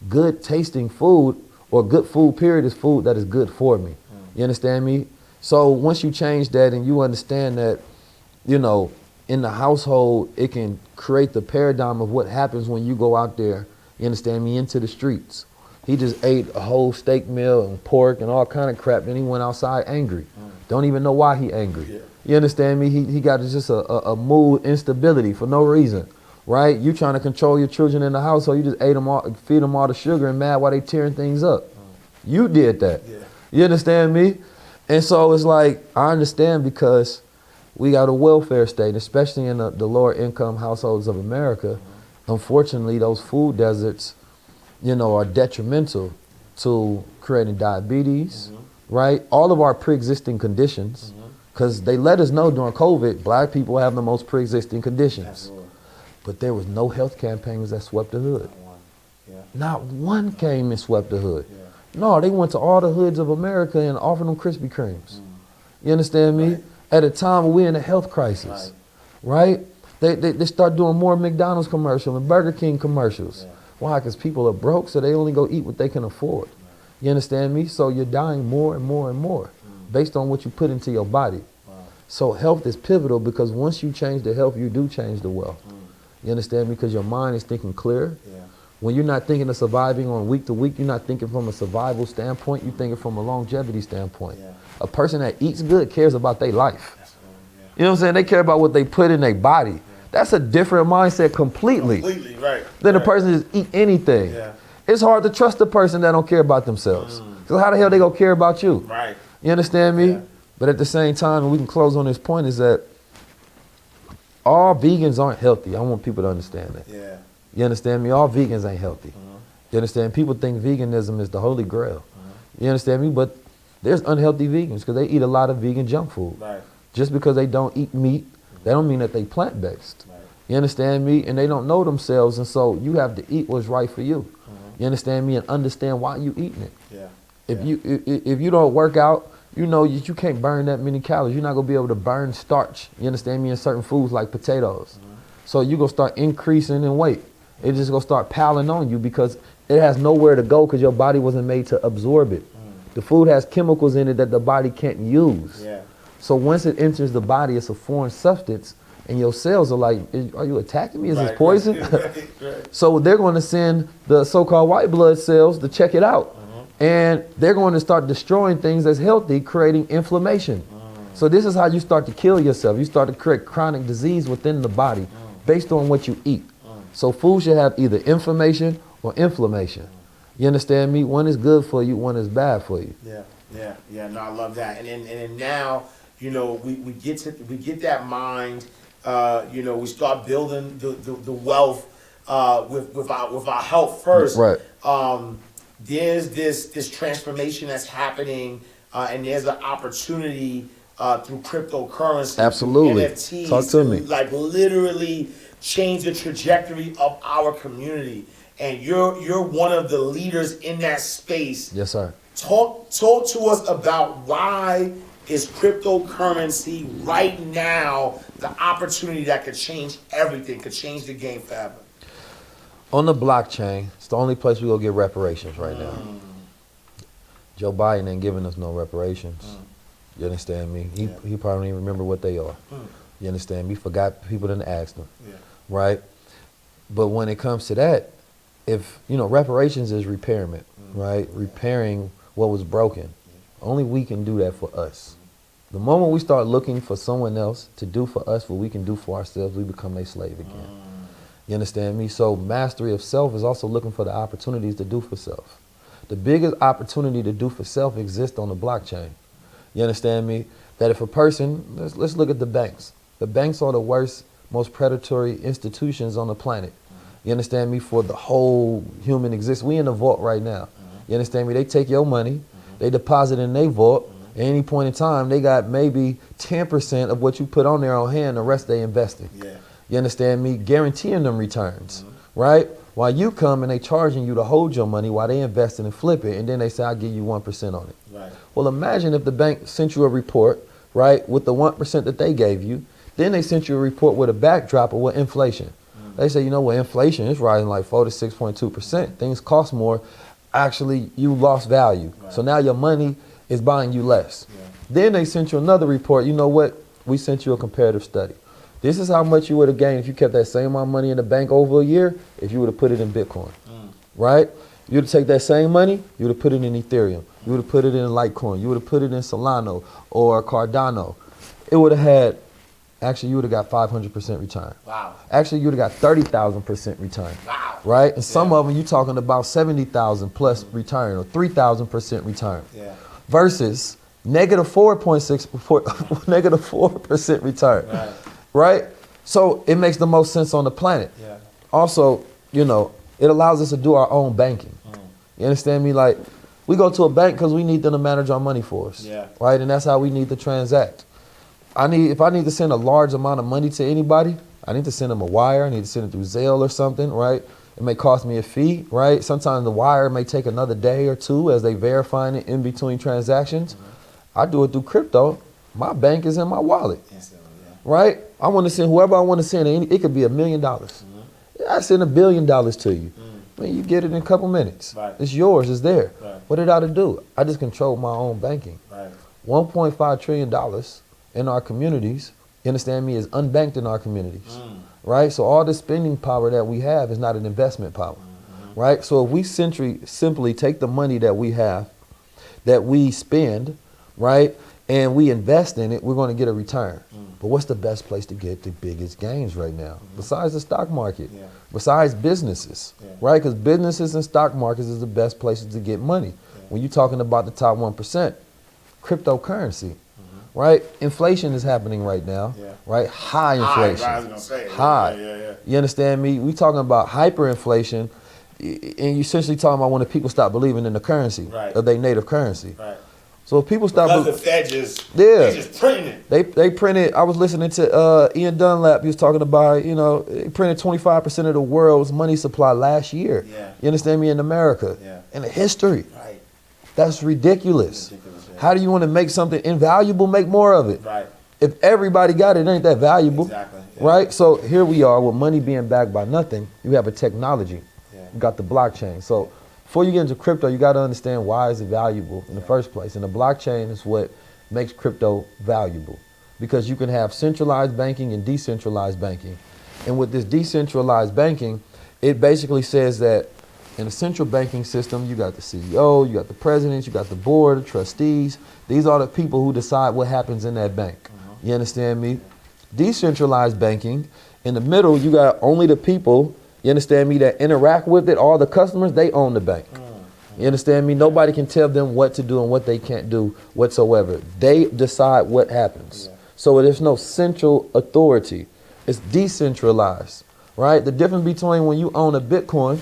good tasting food or good food period is food that is good for me. You understand me? So once you change that and you understand that, you know, in the household, it can create the paradigm of what happens when you go out there, you understand me, into the streets. He just ate a whole steak meal and pork and all kind of crap, and he went outside angry. Don't even know why he angry. You understand me? He got just a mood instability for no reason, right? You trying to control your children in the household, you just ate them all, feed them all the sugar and mad while they tearing things up. You did that. You understand me? And so it's like, I understand because we got a welfare state, especially in the lower income households of America. Unfortunately, those food deserts, you know, are detrimental to creating diabetes, right? All of our pre-existing conditions, because they let us know during COVID, black people have the most pre-existing conditions. Absolutely. But there was no health campaigns that swept the hood. Not one came and swept the hood. No, they went to all the hoods of America and offered them Krispy Kremes. You understand me? At a time when we're in a health crisis, right? They start doing more McDonald's commercials and Burger King commercials. Why? Because people are broke, so they only go eat what they can afford. You understand me? So you're dying more and more and more based on what you put into your body. So health is pivotal because once you change the health, you do change the wealth. You understand me? Because your mind is thinking clear. When you're not thinking of surviving on week to week, you're not thinking from a survival standpoint, you're thinking from a longevity standpoint. A person that eats good cares about their life. You know what I'm saying? They care about what they put in their body. That's a different mindset completely. Than a person just eat anything. It's hard to trust a person that don't care about themselves. So how the hell they gonna care about you? You understand me? But at the same time, and we can close on this point, is that all vegans aren't healthy. I want people to understand that. You understand me? All vegans ain't healthy. You understand? People think veganism is the holy grail. You understand me? But there's unhealthy vegans because they eat a lot of vegan junk food. Just because they don't eat meat, that don't mean that they plant-based. You understand me? And they don't know themselves, and so you have to eat what's right for you. You understand me? And understand why you eating it. If you don't work out, you know you can't burn that many calories. You're not gonna be able to burn starch. You understand me? In certain foods like potatoes. So you're gonna start increasing in weight. It's just gonna start piling on you because it has nowhere to go because your body wasn't made to absorb it. The food has chemicals in it that the body can't use. So once it enters the body, it's a foreign substance, and your cells are like, are you attacking me? Is this poison? So they're going to send the so-called white blood cells to check it out. And they're going to start destroying things that's healthy, creating inflammation. So this is how you start to kill yourself. You start to create chronic disease within the body based on what you eat. So food should have either information or inflammation. You understand me? One is good for you, one is bad for you. No, I love that. And then now, you know, we get that mind. You know, we start building the wealth with our health first. Right. There's this transformation that's happening, and there's an opportunity through cryptocurrency, Absolutely. NFTs, Talk to me. like literally change the trajectory of our community. And you're one of the leaders in that space. Yes, sir. Talk to us about why is cryptocurrency right now the opportunity that could change everything, could change the game forever. On the blockchain, it's the only place we go get reparations right now. Joe Biden ain't giving us no reparations. You understand me? He probably don't even remember what they are. You understand me? Forgot people didn't ask them. Right? But when it comes to that, if, reparations is repairment, right? Repairing what was broken. Only we can do that for us. The moment we start looking for someone else to do for us what we can do for ourselves, we become their slave again. You understand me? So mastery of self is also looking for the opportunities to do for self. The biggest opportunity to do for self exists on the blockchain. You understand me? That if a person, let's look at the banks. The banks are the worst, most predatory institutions on the planet. You understand me? For the whole human existence. We in the vault right now. You understand me? They take your money, they deposit in their vault. At any point in time, they got maybe 10% of what you put on there on hand, the rest they investing. You understand me? Guaranteeing them returns, right? While you come and they charging you to hold your money while they invest it and flip it, and then they say, I'll give you 1% on it. Right. Well, imagine if the bank sent you a report, right, with the 1% that they gave you, then they sent you a report with a backdrop of what inflation. They say, inflation is rising like 4 to 6.2%. Things cost more. Actually, you lost value. Right. So now your money is buying you less. Then they sent you another report. You know what? We sent you a comparative study. This is how much you would have gained if you kept that same amount of money in the bank over a year if you would have put it in Bitcoin, right? You would have taken that same money, you would have put it in Ethereum. You would have put it in Litecoin. You would have put it in Solano or Cardano. It would have had, actually, you would have got 500% return. Wow. Actually, you would have got 30,000% return. Wow. Right? And some of them, you're talking about 70,000 plus return or 3,000% return. Versus negative 4.6, negative 4% return. Right? So it makes the most sense on the planet. Also, it allows us to do our own banking. You understand me? Like, we go to a bank because we need them to manage our money for us. Right? And that's how we need to transact. If I need to send a large amount of money to anybody, I need to send them a wire. I need to send it through Zelle or something, right? It may cost me a fee, right? Sometimes the wire may take another day or two as they verifying it in between transactions. I do it through crypto. My bank is in my wallet, right? I want to send whoever I want to send. It could be $1 million. I send $1 billion to you. I mean, you get it in a couple minutes. It's yours. It's there. What did I do? I just control my own banking. $1.5 trillion in our communities, you understand me, is unbanked in our communities, right? So all the spending power that we have is not an investment power, right? So if we simply take the money that we have, that we spend, right, and we invest in it, we're going to get a return. But what's the best place to get the biggest gains right now? Besides the stock market, besides businesses, right? Because businesses and stock markets is the best places to get money. When you're talking about the top 1%, cryptocurrency, right? Inflation is happening right now, right? High inflation. I was gonna say. High. You understand me? We talking about hyperinflation, and you essentially talking about when the people stop believing in the currency of their native currency. So if people stop, because the Fed they just printing it. They printed. I was listening to Ian Dunlap. He was talking about, they printed 25% of the world's money supply last year. You understand me? In America, in the history. That's ridiculous. How do you want to make something invaluable, make more of it? If everybody got it, it ain't that valuable. Right? So here we are with money being backed by nothing. You have a technology. You got the blockchain. So before you get into crypto, you got to understand why is it valuable in the first place. And the blockchain is what makes crypto valuable, because you can have centralized banking and decentralized banking. And with this decentralized banking, it basically says that in a central banking system, you got the CEO, you got the president, you got the board of trustees. These are the people who decide what happens in that bank. You understand me? Decentralized banking, in the middle, you got only the people, you understand me, that interact with it. All the customers, they own the bank. You understand me? Nobody can tell them what to do and what they can't do whatsoever. They decide what happens. So there's no central authority. It's decentralized. right? The difference between when you own a Bitcoin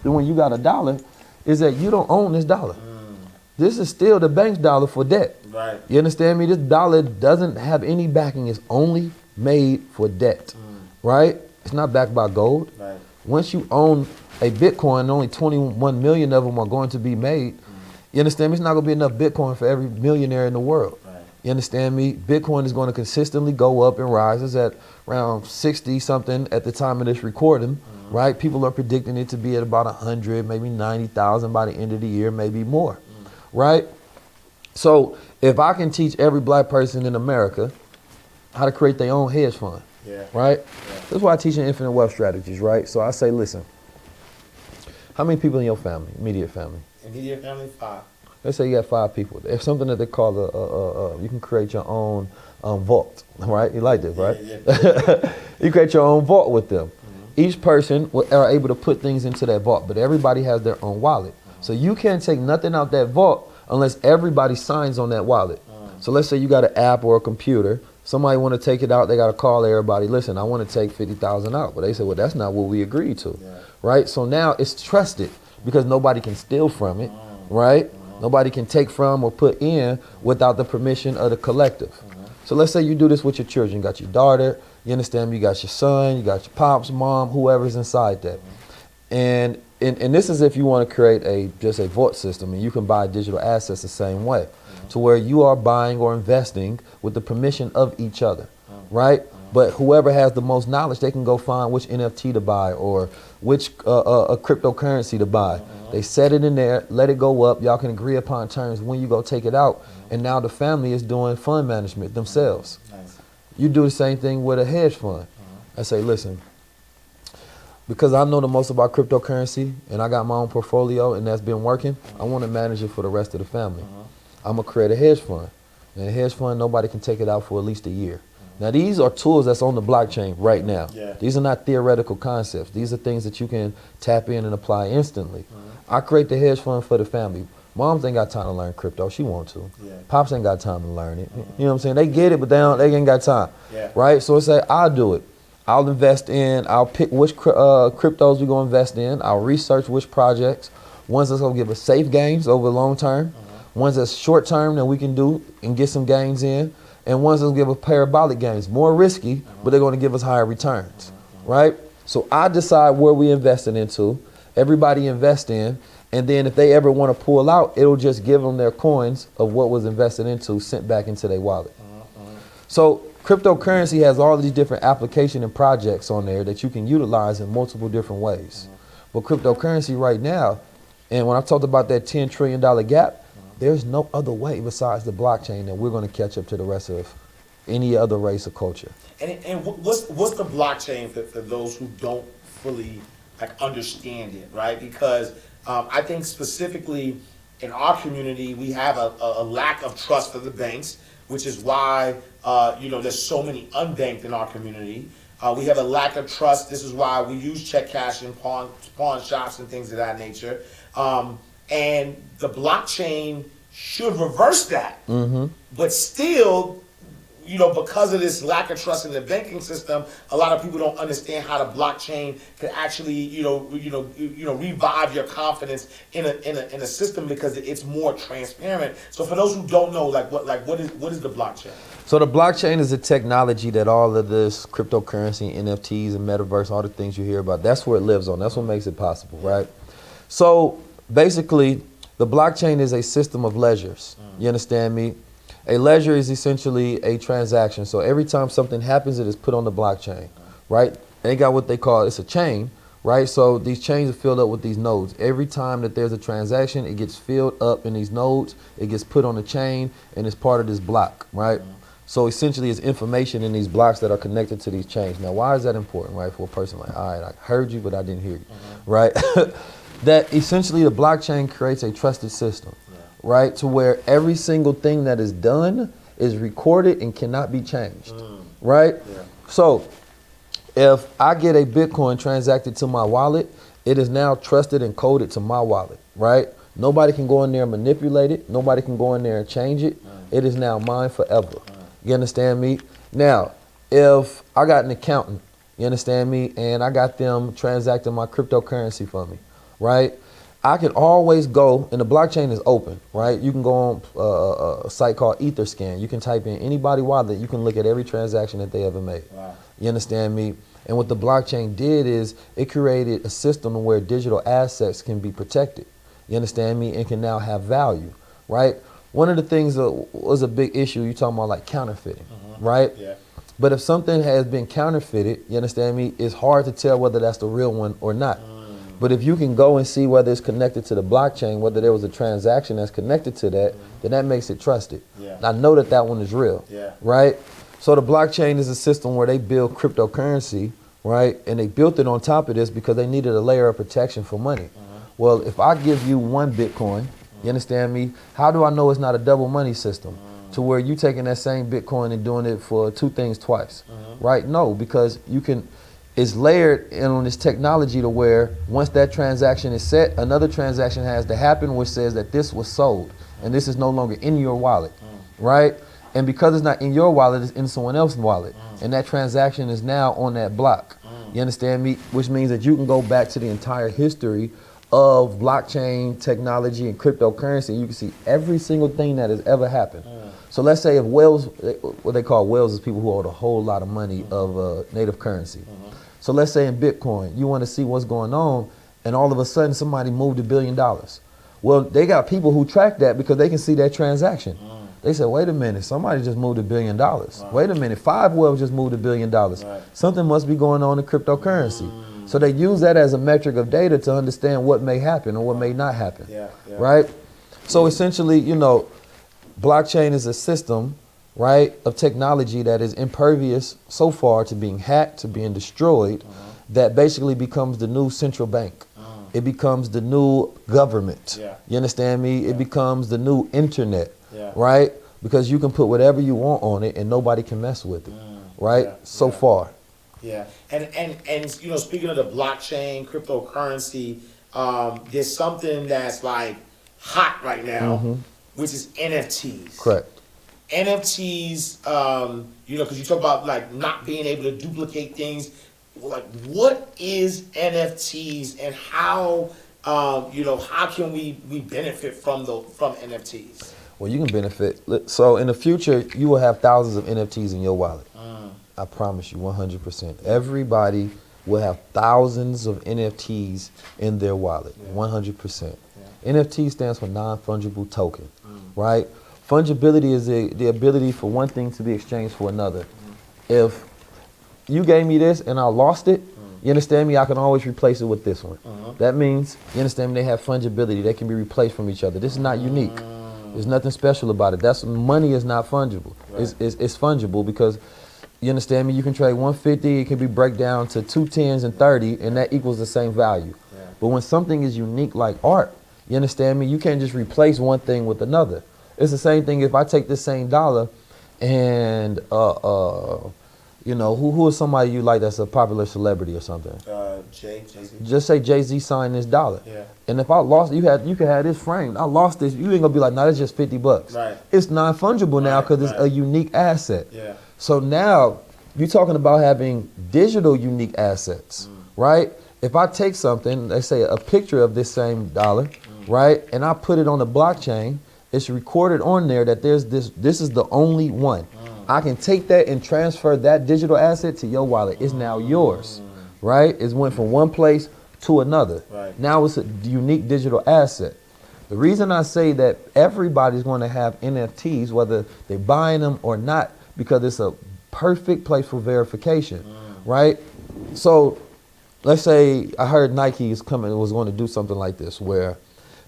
and when you got $1 is that you don't own this dollar. This is still the bank's dollar for debt. Right. You understand me? This dollar doesn't have any backing. It's only made for debt, right? It's not backed by gold. Right. Once you own a Bitcoin, only 21 million of them are going to be made. You understand me? It's not going to be enough Bitcoin for every millionaire in the world. Right. You understand me? Bitcoin is going to consistently go up and rise. It's at around 60 something at the time of this recording, right? People are predicting it to be at about 100, maybe 90,000 by the end of the year, maybe more, right? So if I can teach every black person in America how to create their own hedge fund, right? That's why I teach in infinite wealth strategies, right? So I say, listen, how many people in your family, immediate family? Immediate family, 5. Let's say you got 5 people. There's something that they call you can create your own vault, right? You like this, right? Yeah. You create your own vault with them. Each person are able to put things into that vault, but everybody has their own wallet. So you can't take nothing out that vault unless everybody signs on that wallet. So let's say you got an app or a computer. Somebody want to take it out, they got to call everybody, listen, I want to take 50,000 out. But they say, well, that's not what we agreed to, right? So now it's trusted because nobody can steal from it, right? Nobody can take from or put in without the permission of the collective. So let's say you do this with your children. You got your daughter, you understand me, you got your son, you got your pops, mom, whoever's inside that. And this is if you want to create just a vault system, and you can buy digital assets the same way, to where you are buying or investing with the permission of each other, right? But whoever has the most knowledge, they can go find which NFT to buy or which cryptocurrency to buy. They set it in there, let it go up. Y'all can agree upon terms when you go take it out. And now the family is doing fund management themselves. You do the same thing with a hedge fund. I say, listen, because I know the most about cryptocurrency and I got my own portfolio and that's been working, I want to manage it for the rest of the family. I'm going to create a hedge fund. And a hedge fund, nobody can take it out for at least a year. Now, these are tools that's on the blockchain right now. These are not theoretical concepts. These are things that you can tap in and apply instantly. I create the hedge fund for the family. Moms ain't got time to learn crypto. She want to. Pops ain't got time to learn it. You know what I'm saying? They get it, but they ain't got time. Right? So it's like, I'll do it. I'll invest in, I'll pick which cryptos we're going to invest in. I'll research which projects. Ones that's going to give us safe gains over the long term. Ones that's short term that we can do and get some gains in. And ones that'll give us parabolic gains. More risky, but they're going to give us higher returns. Right? So I decide where we invested into. Everybody invest in. And then if they ever want to pull out, it'll just give them their coins of what was invested into sent back into their wallet. So cryptocurrency has all these different application and projects on there that you can utilize in multiple different ways. But cryptocurrency right now, and when I talked about that $10 trillion gap, there's no other way besides the blockchain that we're going to catch up to the rest of any other race or culture. And what's the blockchain for those who don't fully understand it, right? Because I think specifically in our community, we have a lack of trust for the banks, which is why there's so many unbanked in our community. We have a lack of trust. This is why we use check cash in pawn shops and things of that nature. And the blockchain should reverse that. But still, because of this lack of trust in the banking system, a lot of people don't understand how the blockchain can actually, revive your confidence in a system because it's more transparent. So for those who don't know, what is the blockchain? So the blockchain is a technology that all of this cryptocurrency, NFTs, and metaverse, all the things you hear about, that's where it lives on. That's what makes it possible, right? So basically, the blockchain is a system of ledgers. You understand me? A ledger is essentially a transaction. So every time something happens, it is put on the blockchain, right? They got what they call, it's a chain, right? So these chains are filled up with these nodes. Every time that there's a transaction, it gets filled up in these nodes, it gets put on the chain, and it's part of this block, right? So essentially, it's information in these blocks that are connected to these chains. Now, why is that important, right? For a person like, all right, I heard you, but I didn't hear you, right? That essentially the blockchain creates a trusted system, right? To where every single thing that is done is recorded and cannot be changed, right? So if I get a Bitcoin transacted to my wallet, it is now trusted and coded to my wallet, right? Nobody can go in there and manipulate it. Nobody can go in there and change it. It is now mine forever. You understand me? Now, if I got an accountant, You understand me? And I got them transacting my cryptocurrency for me, right? I can always go, and the blockchain is open, right? You can go on a site called Etherscan. You can type in anybody wallet. You can look at every transaction that they ever made. Wow. You understand me? And what the blockchain did is it created a system where digital assets can be protected. You understand me? And can now have value, right? One of the things that was a big issue, you talking about like counterfeiting, right? Yeah. But if something has been counterfeited, you understand me, it's hard to tell whether that's the real one or not. But if you can go and see whether it's connected to the blockchain, whether there was a transaction that's connected to that, then that makes it trusted. Yeah. And I know that that one is real, Yeah. right? So the blockchain is a system where they build cryptocurrency, right? And they built it on top of this because they needed a layer of protection for money. Well, if I give you one Bitcoin, you understand me, how do I know it's not a double money system? To where you taking that same Bitcoin and doing it for two things twice, right? No, because you can, it's layered in on this technology to where once that transaction is set, another transaction has to happen which says that this was sold and this is no longer in your wallet, right? And because it's not in your wallet, it's in someone else's wallet. And that transaction is now on that block. You understand me? Which means that you can go back to the entire history of blockchain technology and cryptocurrency. You can see every single thing that has ever happened. So let's say if whales, what they call whales is people who hold a whole lot of money of native currency. So let's say in Bitcoin, you want to see what's going on, and all of a sudden somebody moved $1 billion. Well, they got people who track that because they can see that transaction. They said, wait a minute, somebody just moved $1 billion. Wait a minute, 5 whales just moved $1 billion. Something must be going on in cryptocurrency. So they use that as a metric of data to understand what may happen or what may not happen, right? So essentially, you know, blockchain is a system, right, of technology that is impervious so far to being hacked, to being destroyed, that basically becomes the new central bank. It becomes the new government. You understand me? It becomes the new internet, right? Because you can put whatever you want on it and nobody can mess with it, right? So far. Yeah, and you know, speaking of the blockchain, cryptocurrency, there's something that's like hot right now, which is NFTs. Correct. NFTs, you know, because you talk about like not being able to duplicate things. Like, what is NFTs and how, you know, how can we benefit from NFTs? Well, you can benefit. So in the future, you will have thousands of NFTs in your wallet. I promise you, 100%. Everybody will have thousands of NFTs in their wallet, 100%. NFT stands for non-fungible token, right? Fungibility is the ability for one thing to be exchanged for another. If you gave me this and I lost it, you understand me, I can always replace it with this one. That means, you understand me, they have fungibility. They can be replaced from each other. This is not unique. There's nothing special about it. That's money is not fungible. It's fungible because, you understand me, you can trade 150, it can be break down to 2 10s and 30, and that equals the same value. But when something is unique like art, you understand me, you can't just replace one thing with another. It's the same thing if I take this same dollar and, you know, who is somebody you like that's a popular celebrity or something? Jay-Z. Just say Jay-Z signed this dollar. And if I lost, you could have this framed. I lost this, you ain't gonna be like, no, that's just $50. It's non-fungible now because it's a unique asset. So now you're talking about having digital unique assets, right? If I take something, let's say a picture of this same dollar, right, and I put it on the blockchain, it's recorded on there that there's this is the only one. I can take that and transfer that digital asset to your wallet. It's now yours, right? It's went from one place to another. Now it's a unique digital asset. The reason I say that everybody's going to have NFTs, whether they're buying them or not, because it's a perfect place for verification, right? So let's say I heard Nike is coming, was going to do something like this where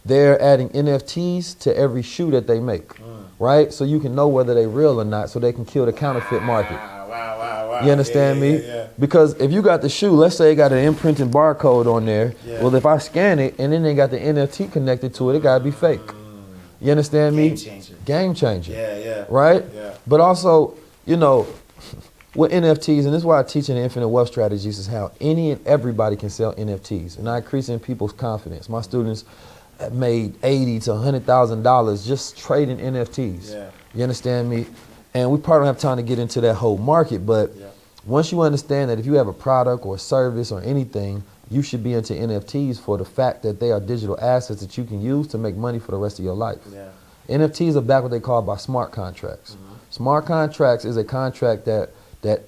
they're adding NFTs to every shoe that they make, right? So you can know whether they're real or not, so they can kill the counterfeit market. Wow. You understand me? Because if you got the shoe, let's say it got an imprinted barcode on there, well, if I scan it and then they got the NFT connected to it, it got to be fake. You understand me? Game changer. Right? But also, you know, with NFTs, and this is why I teach in the Infinite Wealth Strategies, is how any and everybody can sell NFTs. And I increase in people's confidence. My students have made $80,000 to $100,000 just trading NFTs. You understand me? And we probably don't have time to get into that whole market, but Once you understand that if you have a product or a service or anything, you should be into NFTs for the fact that they are digital assets that you can use to make money for the rest of your life. Yeah. NFTs are back what they call by smart contracts. Smart contracts is a contract that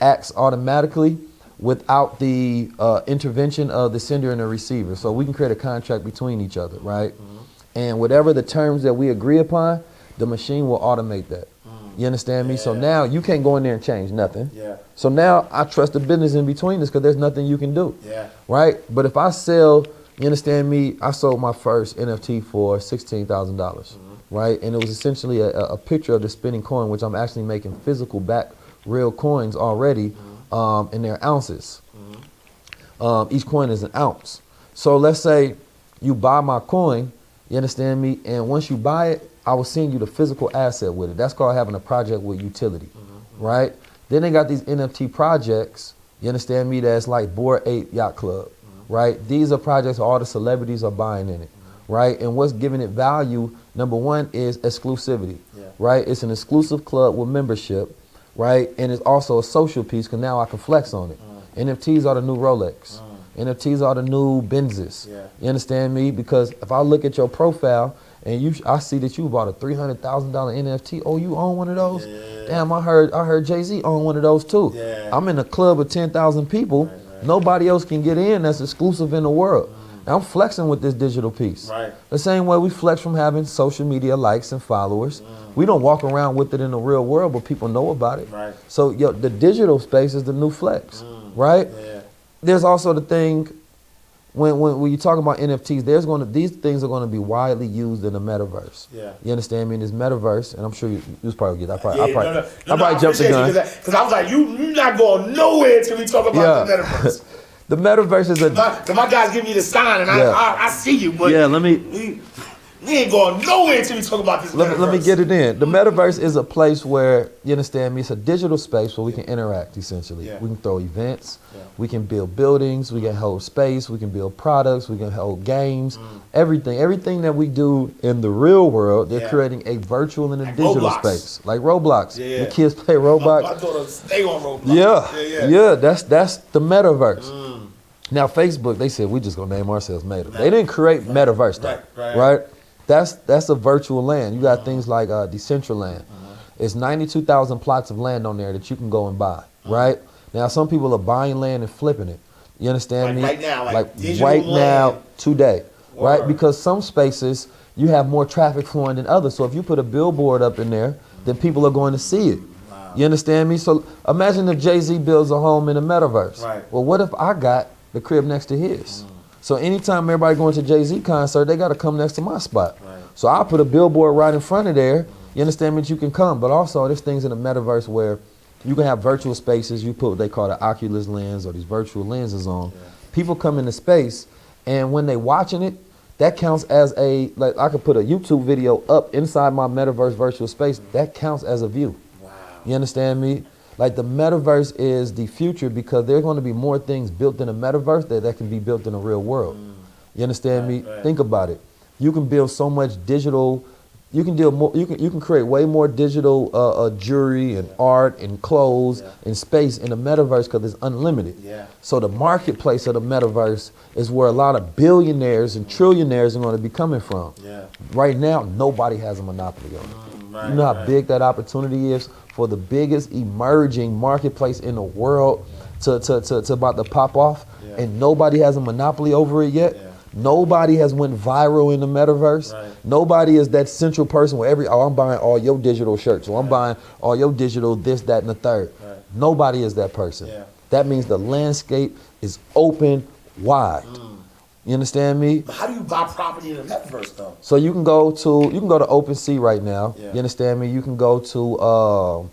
acts automatically without the intervention of the sender and the receiver. So we can create a contract between each other, right? And whatever the terms that we agree upon, the machine will automate that. You understand me? So now you can't go in there and change nothing. Yeah. So now I trust the business in between this because there's nothing you can do. Yeah. Right? But if I sell, you understand me, I sold my first NFT for $16,000. Right? And it was essentially a picture of the spinning coin, which I'm actually making physical back real coins already, and they're ounces. Each coin is an ounce. So let's say you buy my coin, you understand me, and once you buy it, I will send you the physical asset with it. That's called having a project with utility, right? Then they got these NFT projects, you understand me, that's like Bored Ape Yacht Club, right? These are projects all the celebrities are buying in it, right? And what's giving it value, number one, is exclusivity, right? It's an exclusive club with membership, right? And it's also a social piece because now I can flex on it. NFTs are the new Rolex. NFTs are the new Benzes. You understand me? Because if I look at your profile and I see that you bought a $300,000 NFT. Oh, you own one of those? Damn, I heard Jay-Z own one of those too. I'm in a club of 10,000 people. Nobody else can get in that's exclusive in the world. Now I'm flexing with this digital piece. The same way we flex from having social media likes and followers. We don't walk around with it in the real world, but people know about it. So the digital space is the new flex, right? There's also the thing, when you talk about NFTs, these things are going to be widely used in the metaverse. You understand me? In this metaverse, and I'm sure you was probably get. I probably jumped the gun because I was like, you're not going nowhere until we talk about the metaverse. The metaverse is my guys give me the sign, and I see you, but we ain't going nowhere until we talk about this metaverse. Let me get it in. The metaverse is a place where, you understand me, it's a digital space where we can interact, essentially. We can throw events, we can build buildings, we can hold space, we can build products, we can hold games, everything that we do in the real world, they're creating a virtual and a digital space. Like Roblox. The kids play Roblox. My daughter stay on Roblox. That's the metaverse. Now Facebook, they said we just gonna name ourselves Meta. They didn't create metaverse though, right? That's a virtual land. You got things like Decentraland. It's 92,000 plots of land on there that you can go and buy, right? Now some people are buying land and flipping it. You understand me? Right now, like right now, today, right? Because some spaces you have more traffic flowing than others. So if you put a billboard up in there, then people are going to see it. You understand me? So imagine if Jay-Z builds a home in the metaverse. Well, what if I got the crib next to his? So anytime everybody going to Jay-Z concert, they got to come next to my spot. So I'll put a billboard right in front of there. You understand me? That you can come. But also there's things in the metaverse where you can have virtual spaces. You put what they call the Oculus lens or these virtual lenses on. People come into space, and when they watching it, that counts as like I could put a YouTube video up inside my metaverse virtual space. That counts as a view. You understand me? Like the metaverse is the future because there's going to be more things built in the metaverse that can be built in the real world. You understand me? Think about it. You can build so much digital. You can create way more digital jewelry and art and clothes and space in the metaverse because it's unlimited. So the marketplace of the metaverse is where a lot of billionaires and trillionaires are going to be coming from. Right now, nobody has a monopoly on it. You know how big that opportunity is for the biggest emerging marketplace in the world to about to pop off, and nobody has a monopoly over it yet. Nobody has went viral in the metaverse. Nobody is that central person where I'm buying all your digital shirts, or I'm buying all your digital this, that, and the third. Nobody is that person. That means the landscape is open wide. You understand me? But how do you buy property in the metaverse though? So you can go to OpenSea right now. You understand me? You can go to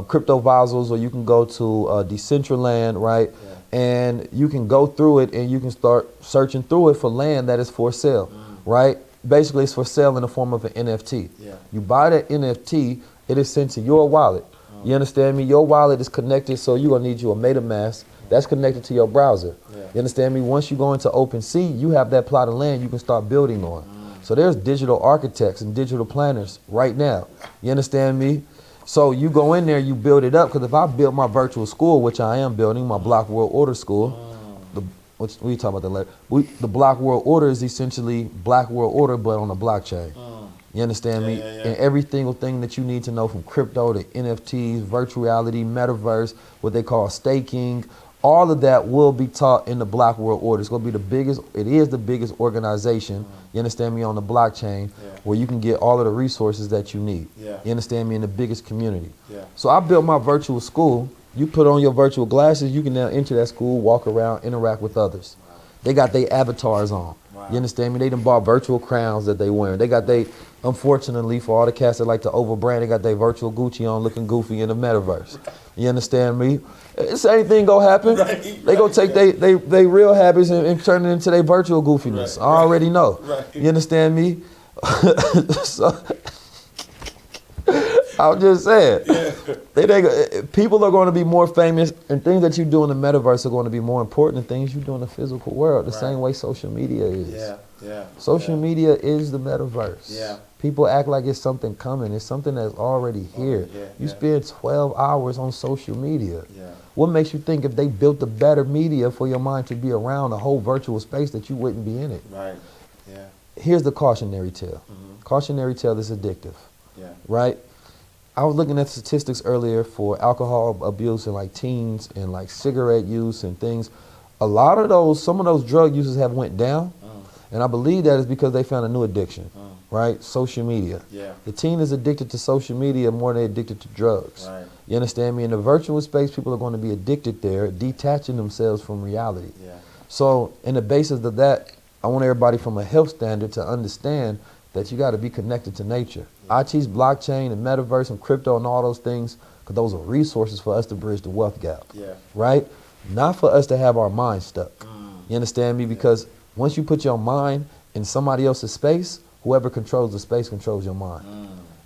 Crypto Vassals, or you can go to Decentraland, right? And you can go through it and you can start searching through it for land that is for sale, right? Basically, it's for sale in the form of an NFT. You buy that NFT, it is sent to your wallet. You understand me? Your wallet is connected, so you're going to need you a MetaMask that's connected to your browser. You understand me? Once you go into OpenSea, you have that plot of land you can start building on. So there's digital architects and digital planners right now. You understand me? So you go in there, you build it up, because if I build my virtual school, which I am building, my Block World Order school, we talk about that later. The Block World Order is essentially Black World Order, but on a blockchain. You understand me? And every single thing that you need to know, from crypto to NFTs, virtual reality, metaverse, what they call staking, all of that will be taught in the Black World Order. It's going to be the biggest, it is the biggest organization, you understand me, on the blockchain, where you can get all of the resources that you need. You understand me, in the biggest community. So I built my virtual school. You put on your virtual glasses, you can now enter that school, walk around, interact with others. They got their avatars on. You understand me? They done bought virtual crowns that they wearing. They got unfortunately, for all the cats that like to overbrand, they got their virtual Gucci on looking goofy in the metaverse. You understand me? The same thing gonna happen. They gonna take they real habits and turn it into their virtual goofiness. I already know. You understand me? So, I'm just saying, people are going to be more famous, and things that you do in the metaverse are going to be more important than things you do in the physical world, the same way social media is. Social media is the metaverse. People act like it's something coming. It's something that's already here. You spend 12 hours on social media. What makes you think if they built a better media for your mind to be around a whole virtual space that you wouldn't be in it? Here's the cautionary tale. Cautionary tale is addictive. Right? I was looking at statistics earlier for alcohol abuse and like teens and like cigarette use and things. A lot of those, some of those drug users have went down, and I believe that is because they found a new addiction, right? Social media. The teen is addicted to social media more than they're addicted to drugs. You understand me? In the virtual space, people are going to be addicted there, detaching themselves from reality. So in the basis of that, I want everybody from a health standard to understand that you got to be connected to nature. I teach blockchain and metaverse and crypto and all those things because those are resources for us to bridge the wealth gap, right? Not for us to have our mind stuck. You understand me? Because once you put your mind in somebody else's space, whoever controls the space controls your mind.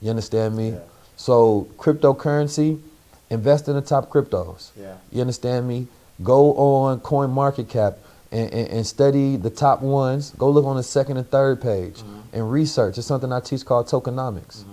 You understand me? So cryptocurrency, invest in the top cryptos. You understand me? Go on CoinMarketCap and study the top ones. Go look on the second and third page and research. It's something I teach called tokenomics.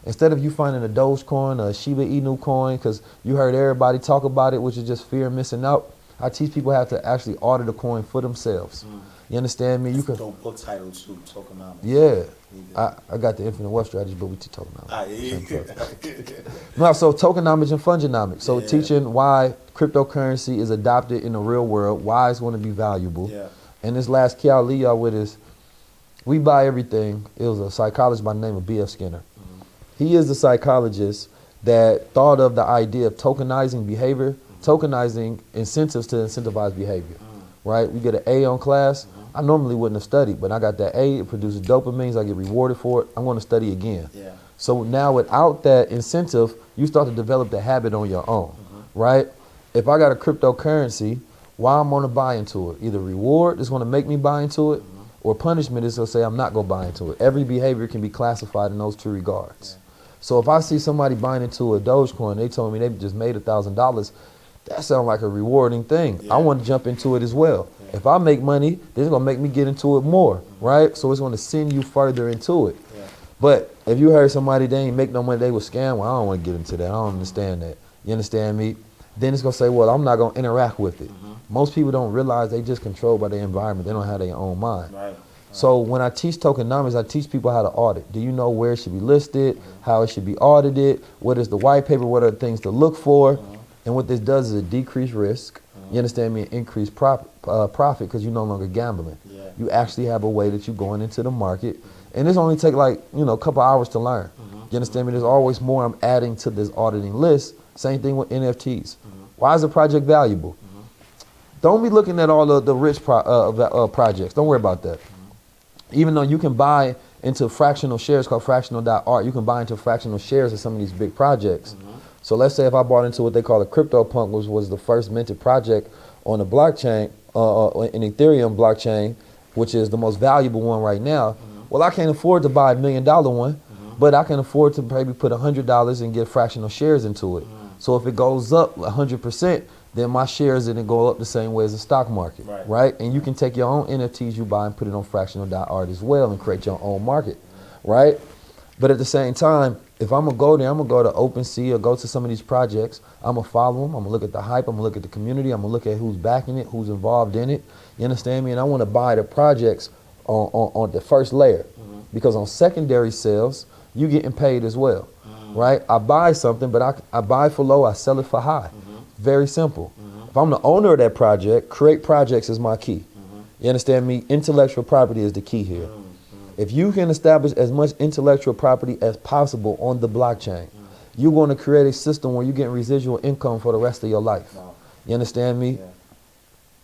Instead of you finding a Dogecoin or a Shiba Inu coin, because you heard everybody talk about it, which is just fear of missing out, I teach people how to actually audit a coin for themselves. You understand me? You can. Don't book title to tokenomics. I got the Infinite Wealth Strategy, but we teach tokenomics. No, so tokenomics and funginomics. So teaching why cryptocurrency is adopted in the real world, why it's going to be valuable. And this last key I'll leave y'all with is, we buy everything. It was a psychologist by the name of B.F. Skinner. He is the psychologist that thought of the idea of tokenizing behavior, tokenizing incentives to incentivize behavior. Right? We get an A on class. I normally wouldn't have studied, but I got that A. It produces dopamine. I get rewarded for it. I'm going to study again. So now without that incentive, you start to develop the habit on your own. Right? If I got a cryptocurrency, why I'm going to buy into it? Either reward is going to make me buy into it, or punishment is going to say I'm not going to buy into it. Every behavior can be classified in those two regards. So if I see somebody buying into a Dogecoin, they told me they just made $1,000, that sounds like a rewarding thing. I want to jump into it as well. If I make money, this is going to make me get into it more, right? So it's going to send you further into it. But if you heard somebody, they ain't make no money, they was scam, well, I don't want to get into that. I don't understand that. You understand me? Then it's going to say, well, I'm not going to interact with it. Most people don't realize they just controlled by their environment. They don't have their own mind. So when I teach tokenomics, I teach people how to audit. Do you know where it should be listed, how it should be audited, what is the white paper, what are the things to look for? And what this does is it decrease risk. You understand me? Increase profit because you're no longer gambling. You actually have a way that you're going into the market. And this only take like, a couple hours to learn. You understand me? There's always more I'm adding to this auditing list. Same thing with NFTs. Why is a project valuable? Don't be looking at all of the rich projects. Don't worry about that. Even though you can buy into fractional shares called fractional.art, you can buy into fractional shares of some of these big projects. So let's say if I bought into what they call a CryptoPunk, which was the first minted project on the blockchain, an Ethereum blockchain, which is the most valuable one right now. Well, I can't afford to buy $1 million one, but I can afford to maybe put $100 and get fractional shares into it. So if it goes up 100%, then my shares didn't go up the same way as the stock market, right? And you can take your own NFTs you buy and put it on fractional.art as well and create your own market, right? But at the same time, if I'm gonna go there, I'm gonna go to OpenSea or go to some of these projects. I'm gonna follow them. I'm gonna look at the hype. I'm gonna look at the community. I'm gonna look at who's backing it, who's involved in it. You understand me? And I want to buy the projects on the first layer, because on secondary sales, you getting paid as well, right? I buy something, but I buy for low, I sell it for high. Very simple. If I'm the owner of that project, create projects is my key. You understand me? Intellectual property is the key here. If you can establish as much intellectual property as possible on the blockchain, you're going to create a system where you're getting residual income for the rest of your life. Wow. You understand me? Yeah.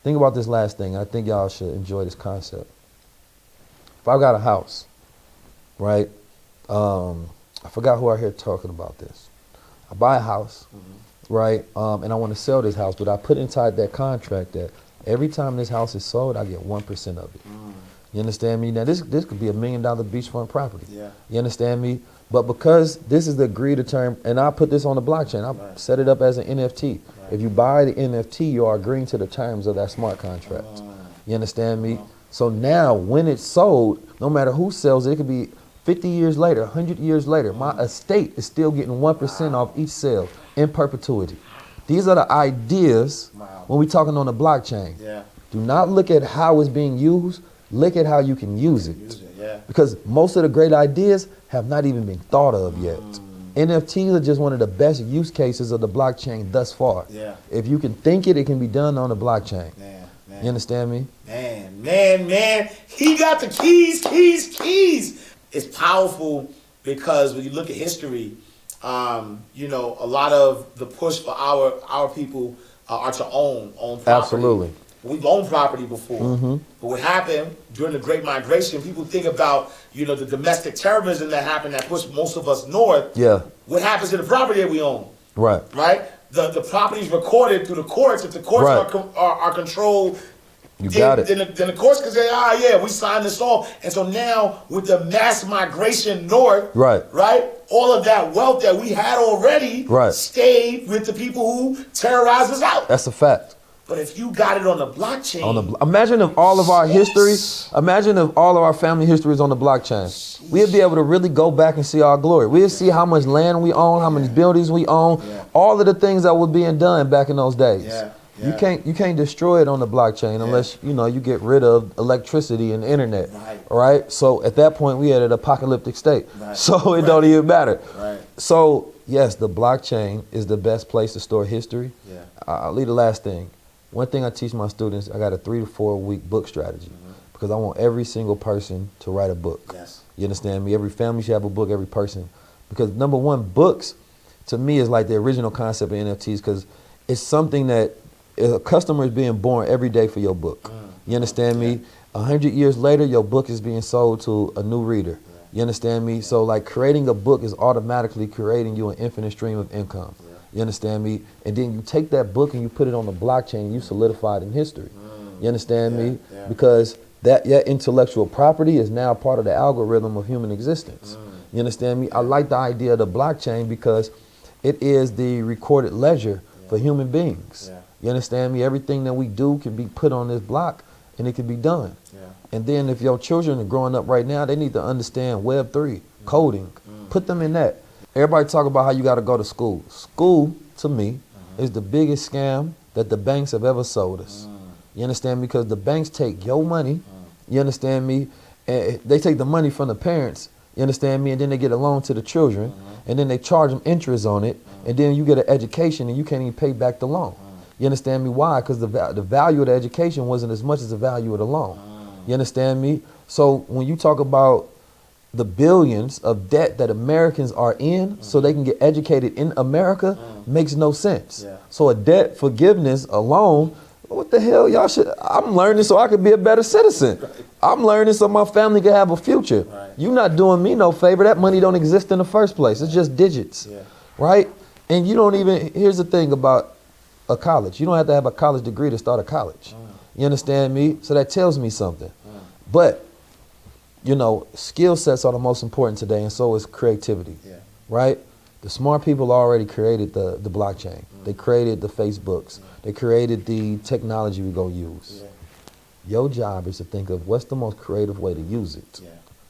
Think about this last thing. I think y'all should enjoy this concept. If I got a house, right? I forgot who I hear talking about this. I buy a house, right? And I want to sell this house, but I put inside that contract that every time this house is sold, I get 1% of it. You understand me? Now this could be $1 million beachfront property. Yeah. You understand me? But because this is the agreed term, and I put this on the blockchain, I set it up as an NFT. Right. If you buy the NFT, you are agreeing to the terms of that smart contract. You understand me? So now when it's sold, no matter who sells it, it could be 50 years later, 100 years later, my estate is still getting 1% off each sale in perpetuity. These are the ideas when we're talking on the blockchain. Yeah. Do not look at how it's being used. Look at how you can use it. Because most of the great ideas have not even been thought of yet. NFTs are just one of the best use cases of the blockchain thus far. Yeah. If you can think it, it can be done on the blockchain. Man. You understand me? Man. He got the keys. It's powerful because when you look at history, you know, a lot of the push for our people are to own property. Absolutely. We've owned property before, but what happened during the Great Migration, people think about, you know, the domestic terrorism that happened that pushed most of us north. Yeah. What happens to the property that we own? Right. The property's recorded through the courts. If the courts are controlled, you got it. Then the courts can say, we signed this off. And so now with the mass migration north, right, all of that wealth that we had already stayed with the people who terrorized us out. That's a fact. But if you got it on the blockchain, imagine if all of our history, imagine if all of our family history is on the blockchain. We'd be able to really go back and see our glory. We'd see how much land we own, how many buildings we own, all of the things that were being done back in those days. You can't destroy it on the blockchain unless you get rid of electricity and the internet. Right? So at that point we had an apocalyptic state. So it don't even matter. So yes, the blockchain is the best place to store history. I'll leave the last thing. One thing I teach my students, I got a 3 to 4 week book strategy because I want every single person to write a book. You understand me? Every family should have a book, every person. Because number one, books to me is like the original concept of NFTs because it's something that a customer is being born every day for your book. You understand me? 100 years later, your book is being sold to a new reader. You understand me? So like creating a book is automatically creating you an infinite stream of income. You understand me? And then you take that book and you put it on the blockchain and you solidify it in history. You understand me? Because that intellectual property is now part of the algorithm of human existence. You understand me? I like the idea of the blockchain because it is the recorded ledger for human beings. You understand me? Everything that we do can be put on this block and it can be done. And then if your children are growing up right now, they need to understand Web3, coding. Put them in that. Everybody talk about how you got to go to school. School, to me, is the biggest scam that the banks have ever sold us. You understand me? Because the banks take your money, you understand me? And they take the money from the parents, you understand me? And then they get a loan to the children, and then they charge them interest on it, and then you get an education and you can't even pay back the loan. You understand me? Why? Because the value of the education wasn't as much as the value of the loan. You understand me? So when you talk about the billions of debt that Americans are in so they can get educated in America makes no sense. So a debt forgiveness alone, what the hell y'all should, I'm learning so I could be a better citizen. I'm learning so my family can have a future. You're not doing me no favor. That money don't exist in the first place. It's just digits, right? And you don't even, here's the thing about a college. You don't have to have a college degree to start a college. You understand me? So that tells me something. But skill sets are the most important today, and so is creativity, right? The smart people already created the blockchain. They created the Facebooks. They created the technology we're going to use. Your job is to think of what's the most creative way to use it.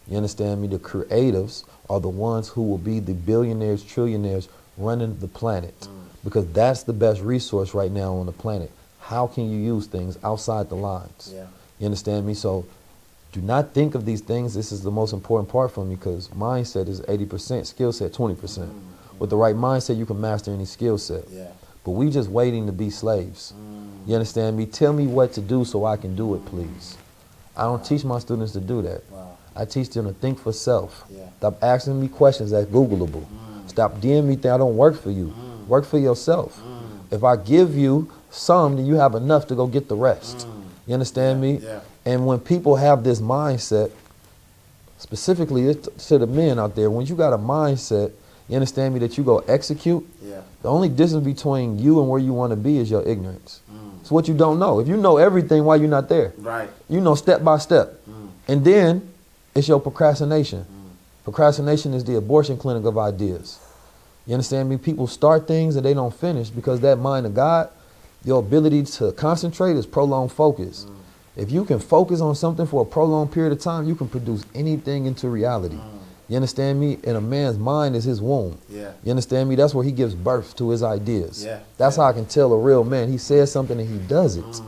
You understand me? The creatives are the ones who will be the billionaires, trillionaires running the planet. Because that's the best resource right now on the planet. How can you use things outside the lines? Yeah. You understand me? So do not think of these things. This is the most important part for me, because mindset is 80%, skill set 20%. With the right mindset, you can master any skill set. Yeah. But we just waiting to be slaves. You understand me? Tell me what to do so I can do it, please. I don't teach my students to do that. Wow. I teach them to think for self. Yeah. Stop asking me questions that's Googleable. Stop DMing me things I don't work for you. Work for yourself. If I give you some, then you have enough to go get the rest. You understand me? Yeah. And when people have this mindset, specifically to the men out there, when you got a mindset, you understand me, that you go execute, Yeah. the only distance between you and where you want to be is your ignorance. It's what you don't know. If you know everything, why you're not there? Right. You know step by step. And then it's your procrastination. Procrastination is the abortion clinic of ideas. You understand me? People start things and they don't finish because that mind of God, your ability to concentrate is prolonged focus. If you can focus on something for a prolonged period of time, you can produce anything into reality. You understand me? And a man's mind is his womb. Yeah. You understand me? That's where he gives birth to his ideas. Yeah. That's how I can tell a real man. He says something and he does it.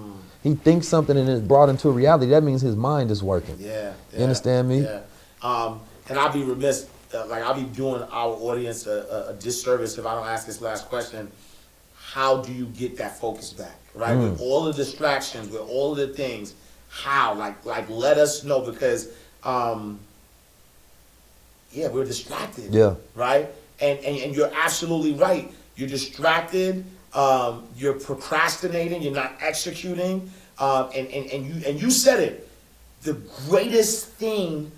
He thinks something and it's brought into reality. That means his mind is working. Yeah. You understand me? Yeah. And I'll be remiss, like I'll be doing our audience a disservice if I don't ask this last question. How do you get that focus back, right? With all the distractions, with all of the things, how? Like let us know, because we're distracted. Yeah. Right? And you're absolutely right. You're distracted, you're procrastinating, you're not executing, and you said it. The greatest thing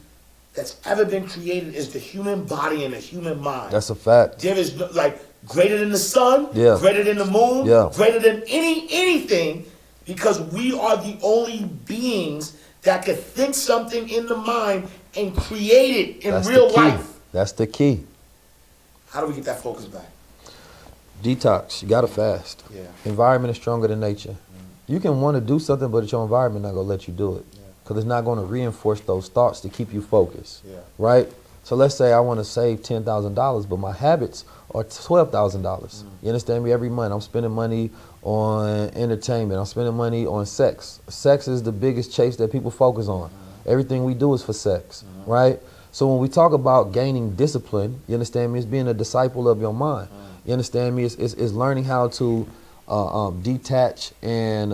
that's ever been created is the human body and the human mind. That's a fact. There is no, like greater than the sun, Yeah. greater than the moon, Yeah. greater than anything, because we are the only beings that could think something in the mind and create it in That's real the key. life. That's the key. How do we get that focus back? Detox. You gotta fast. Yeah. Environment is stronger than nature. You can want to do something, but it's your environment not gonna let you do it, because it's not gonna reinforce those thoughts to keep you focused. Yeah. Right? So let's say I want to save $10,000, but my habits are $12,000. You understand me? Every month I'm spending money on entertainment. I'm spending money on sex. Sex is the biggest chase that people focus on. Everything we do is for sex, right? So when we talk about gaining discipline, you understand me? It's being a disciple of your mind. You understand me? It's learning how to detach and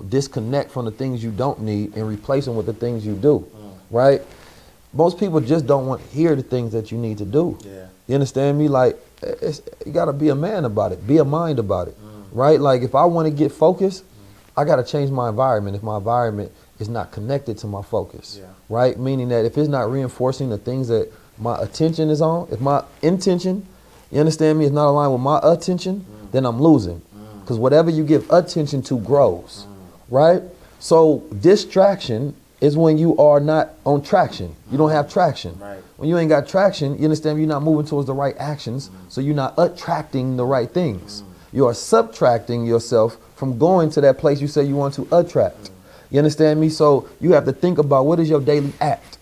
disconnect from the things you don't need and replace them with the things you do, right? Most people just don't want to hear the things that you need to do. Yeah. You understand me? Like, you got to be a man about it. Be a mind about it, right? Like, if I want to get focused, I got to change my environment if my environment is not connected to my focus, right? Meaning that if it's not reinforcing the things that my attention is on, if my intention, you understand me, is not aligned with my attention, then I'm losing. Because whatever you give attention to grows, right? So distraction is when you are not on traction. You don't have traction. Right. When you ain't got traction, you understand you're not moving towards the right actions, so you're not attracting the right things. You are subtracting yourself from going to that place you say you want to attract. You understand me? So you have to think about, what is your daily act?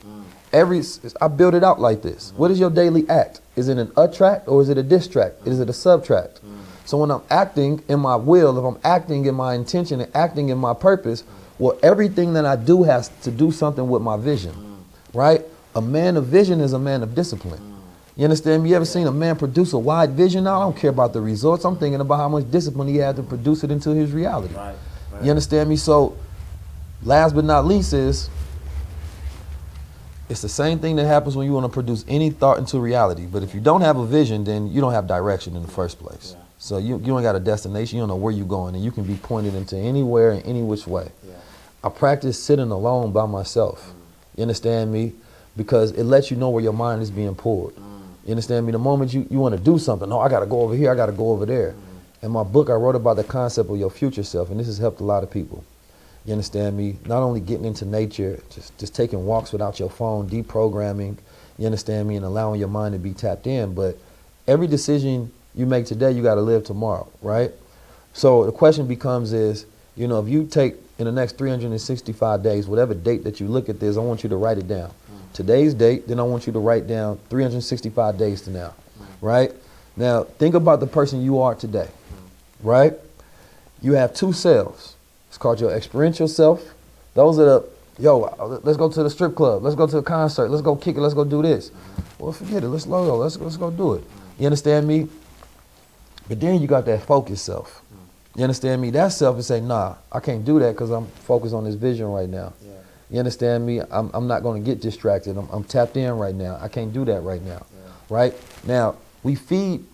I build it out like this. What is your daily act? Is it an attract or is it a distract? Is it a subtract? So when I'm acting in my will, if I'm acting in my intention and acting in my purpose, well, everything that I do has to do something with my vision, right? A man of vision is a man of discipline. You understand me? You ever seen a man produce a wide vision? Now, I don't care about the results. I'm thinking about how much discipline he had to produce it into his reality. Right. You understand me? So last but not least is, it's the same thing that happens when you want to produce any thought into reality. But if you don't have a vision, then you don't have direction in the first place. Yeah. So you ain't got a destination. You don't know where you're going, and you can be pointed into anywhere in any which way. Yeah. I practice sitting alone by myself. You understand me? Because it lets you know where your mind is being pulled. You understand me? The moment you want to do something, I got to go over here, I got to go over there. In my book, I wrote about the concept of your future self, and this has helped a lot of people. You understand me? Not only getting into nature, just taking walks without your phone, deprogramming, you understand me, and allowing your mind to be tapped in. But every decision you make today, you got to live tomorrow, right? So the question becomes is, if you take in the next 365 days, whatever date that you look at this, I want you to write it down. today's date, then I want you to write down 365 days to now, right? Now, think about the person you are today, right? You have two selves. It's called your experiential self. Those are the, let's go to the strip club. Let's go to a concert. Let's go kick it. Let's go do this. Well, forget it. Let's go do it. You understand me? But then you got that focused self. You understand me? That self is saying, nah, I can't do that because I'm focused on this vision right now. Yeah. You understand me? I'm not going to get distracted. I'm tapped in right now. I can't do that right now. Yeah. Right? Now, we feed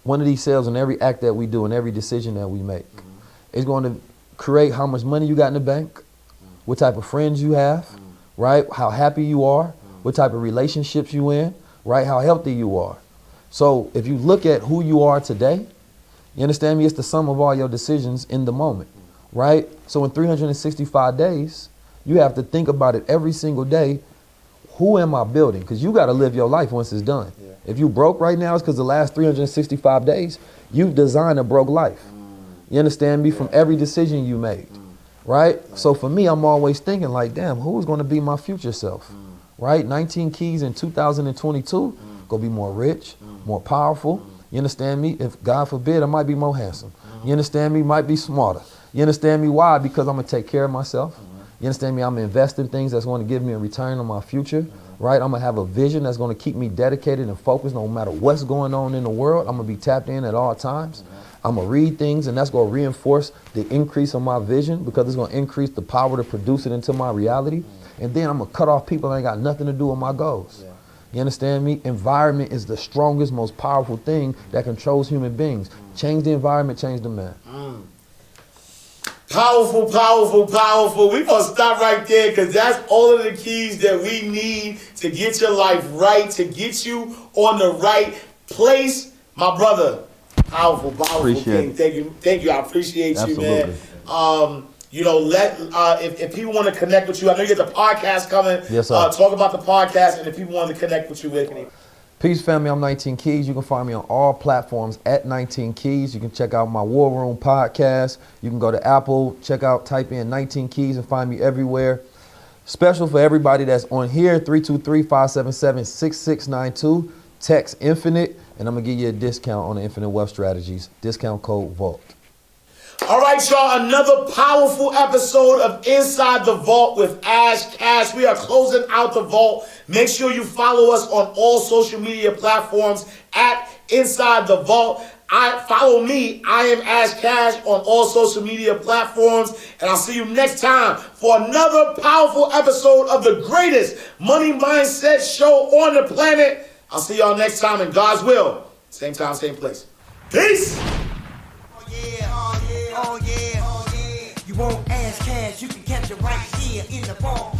one of these cells in every act that we do and every decision that we make. It's going to create how much money you got in the bank, what type of friends you have, right? How happy you are, what type of relationships you in, right? How healthy you are. So if you look at who you are today, you understand me? It's the sum of all your decisions in the moment, right? So in 365 days, you have to think about it every single day. Who am I building? Because you got to live your life once it's done. Yeah. If you broke right now, it's because the last 365 days, you've designed a broke life. You understand me? From every decision you made, right? So for me, I'm always thinking like, damn, who's going to be my future self, right? 19 keys in 2022, going to be more rich, more powerful. You understand me? If God forbid, I might be more handsome. You understand me? Might be smarter. You understand me? Why? Because I'm going to take care of myself. You understand me? I'm going to invest in things that's going to give me a return on my future, right? I'm going to have a vision that's going to keep me dedicated and focused no matter what's going on in the world. I'm going to be tapped in at all times. I'm going to read things, and that's going to reinforce the increase of my vision because it's going to increase the power to produce it into my reality. And then I'm going to cut off people that ain't got nothing to do with my goals. You understand me? Environment is the strongest, most powerful thing that controls human beings. Change the environment, change the man. Powerful, powerful, powerful. We're going to stop right there because that's all of the keys that we need to get your life right, to get you on the right place. My brother, powerful, powerful thing. Thank you. I appreciate you, man. You know, if people want to connect with you, I know you got the podcast coming. Yes, sir. Talk about the podcast, and if people want to connect with you, where can they? Peace, family. I'm 19 Keys. You can find me on all platforms at 19 Keys. You can check out my War Room podcast. You can go to Apple, type in 19 Keys and find me everywhere. Special for everybody that's on here, 323-577-6692. Text Infinite, and I'm going to give you a discount on the Infinite Wealth Strategies. Discount code VAULT. All right, y'all, another powerful episode of Inside the Vault with Ash Cash. We are closing out the vault. Make sure you follow us on all social media platforms at Inside the Vault. Follow me. I am Ash Cash on all social media platforms. And I'll see you next time for another powerful episode of the greatest money mindset show on the planet. I'll see y'all next time in God's will. Same time, same place. Peace. Oh yeah. You won't ask cash, you can catch it right here in the vault.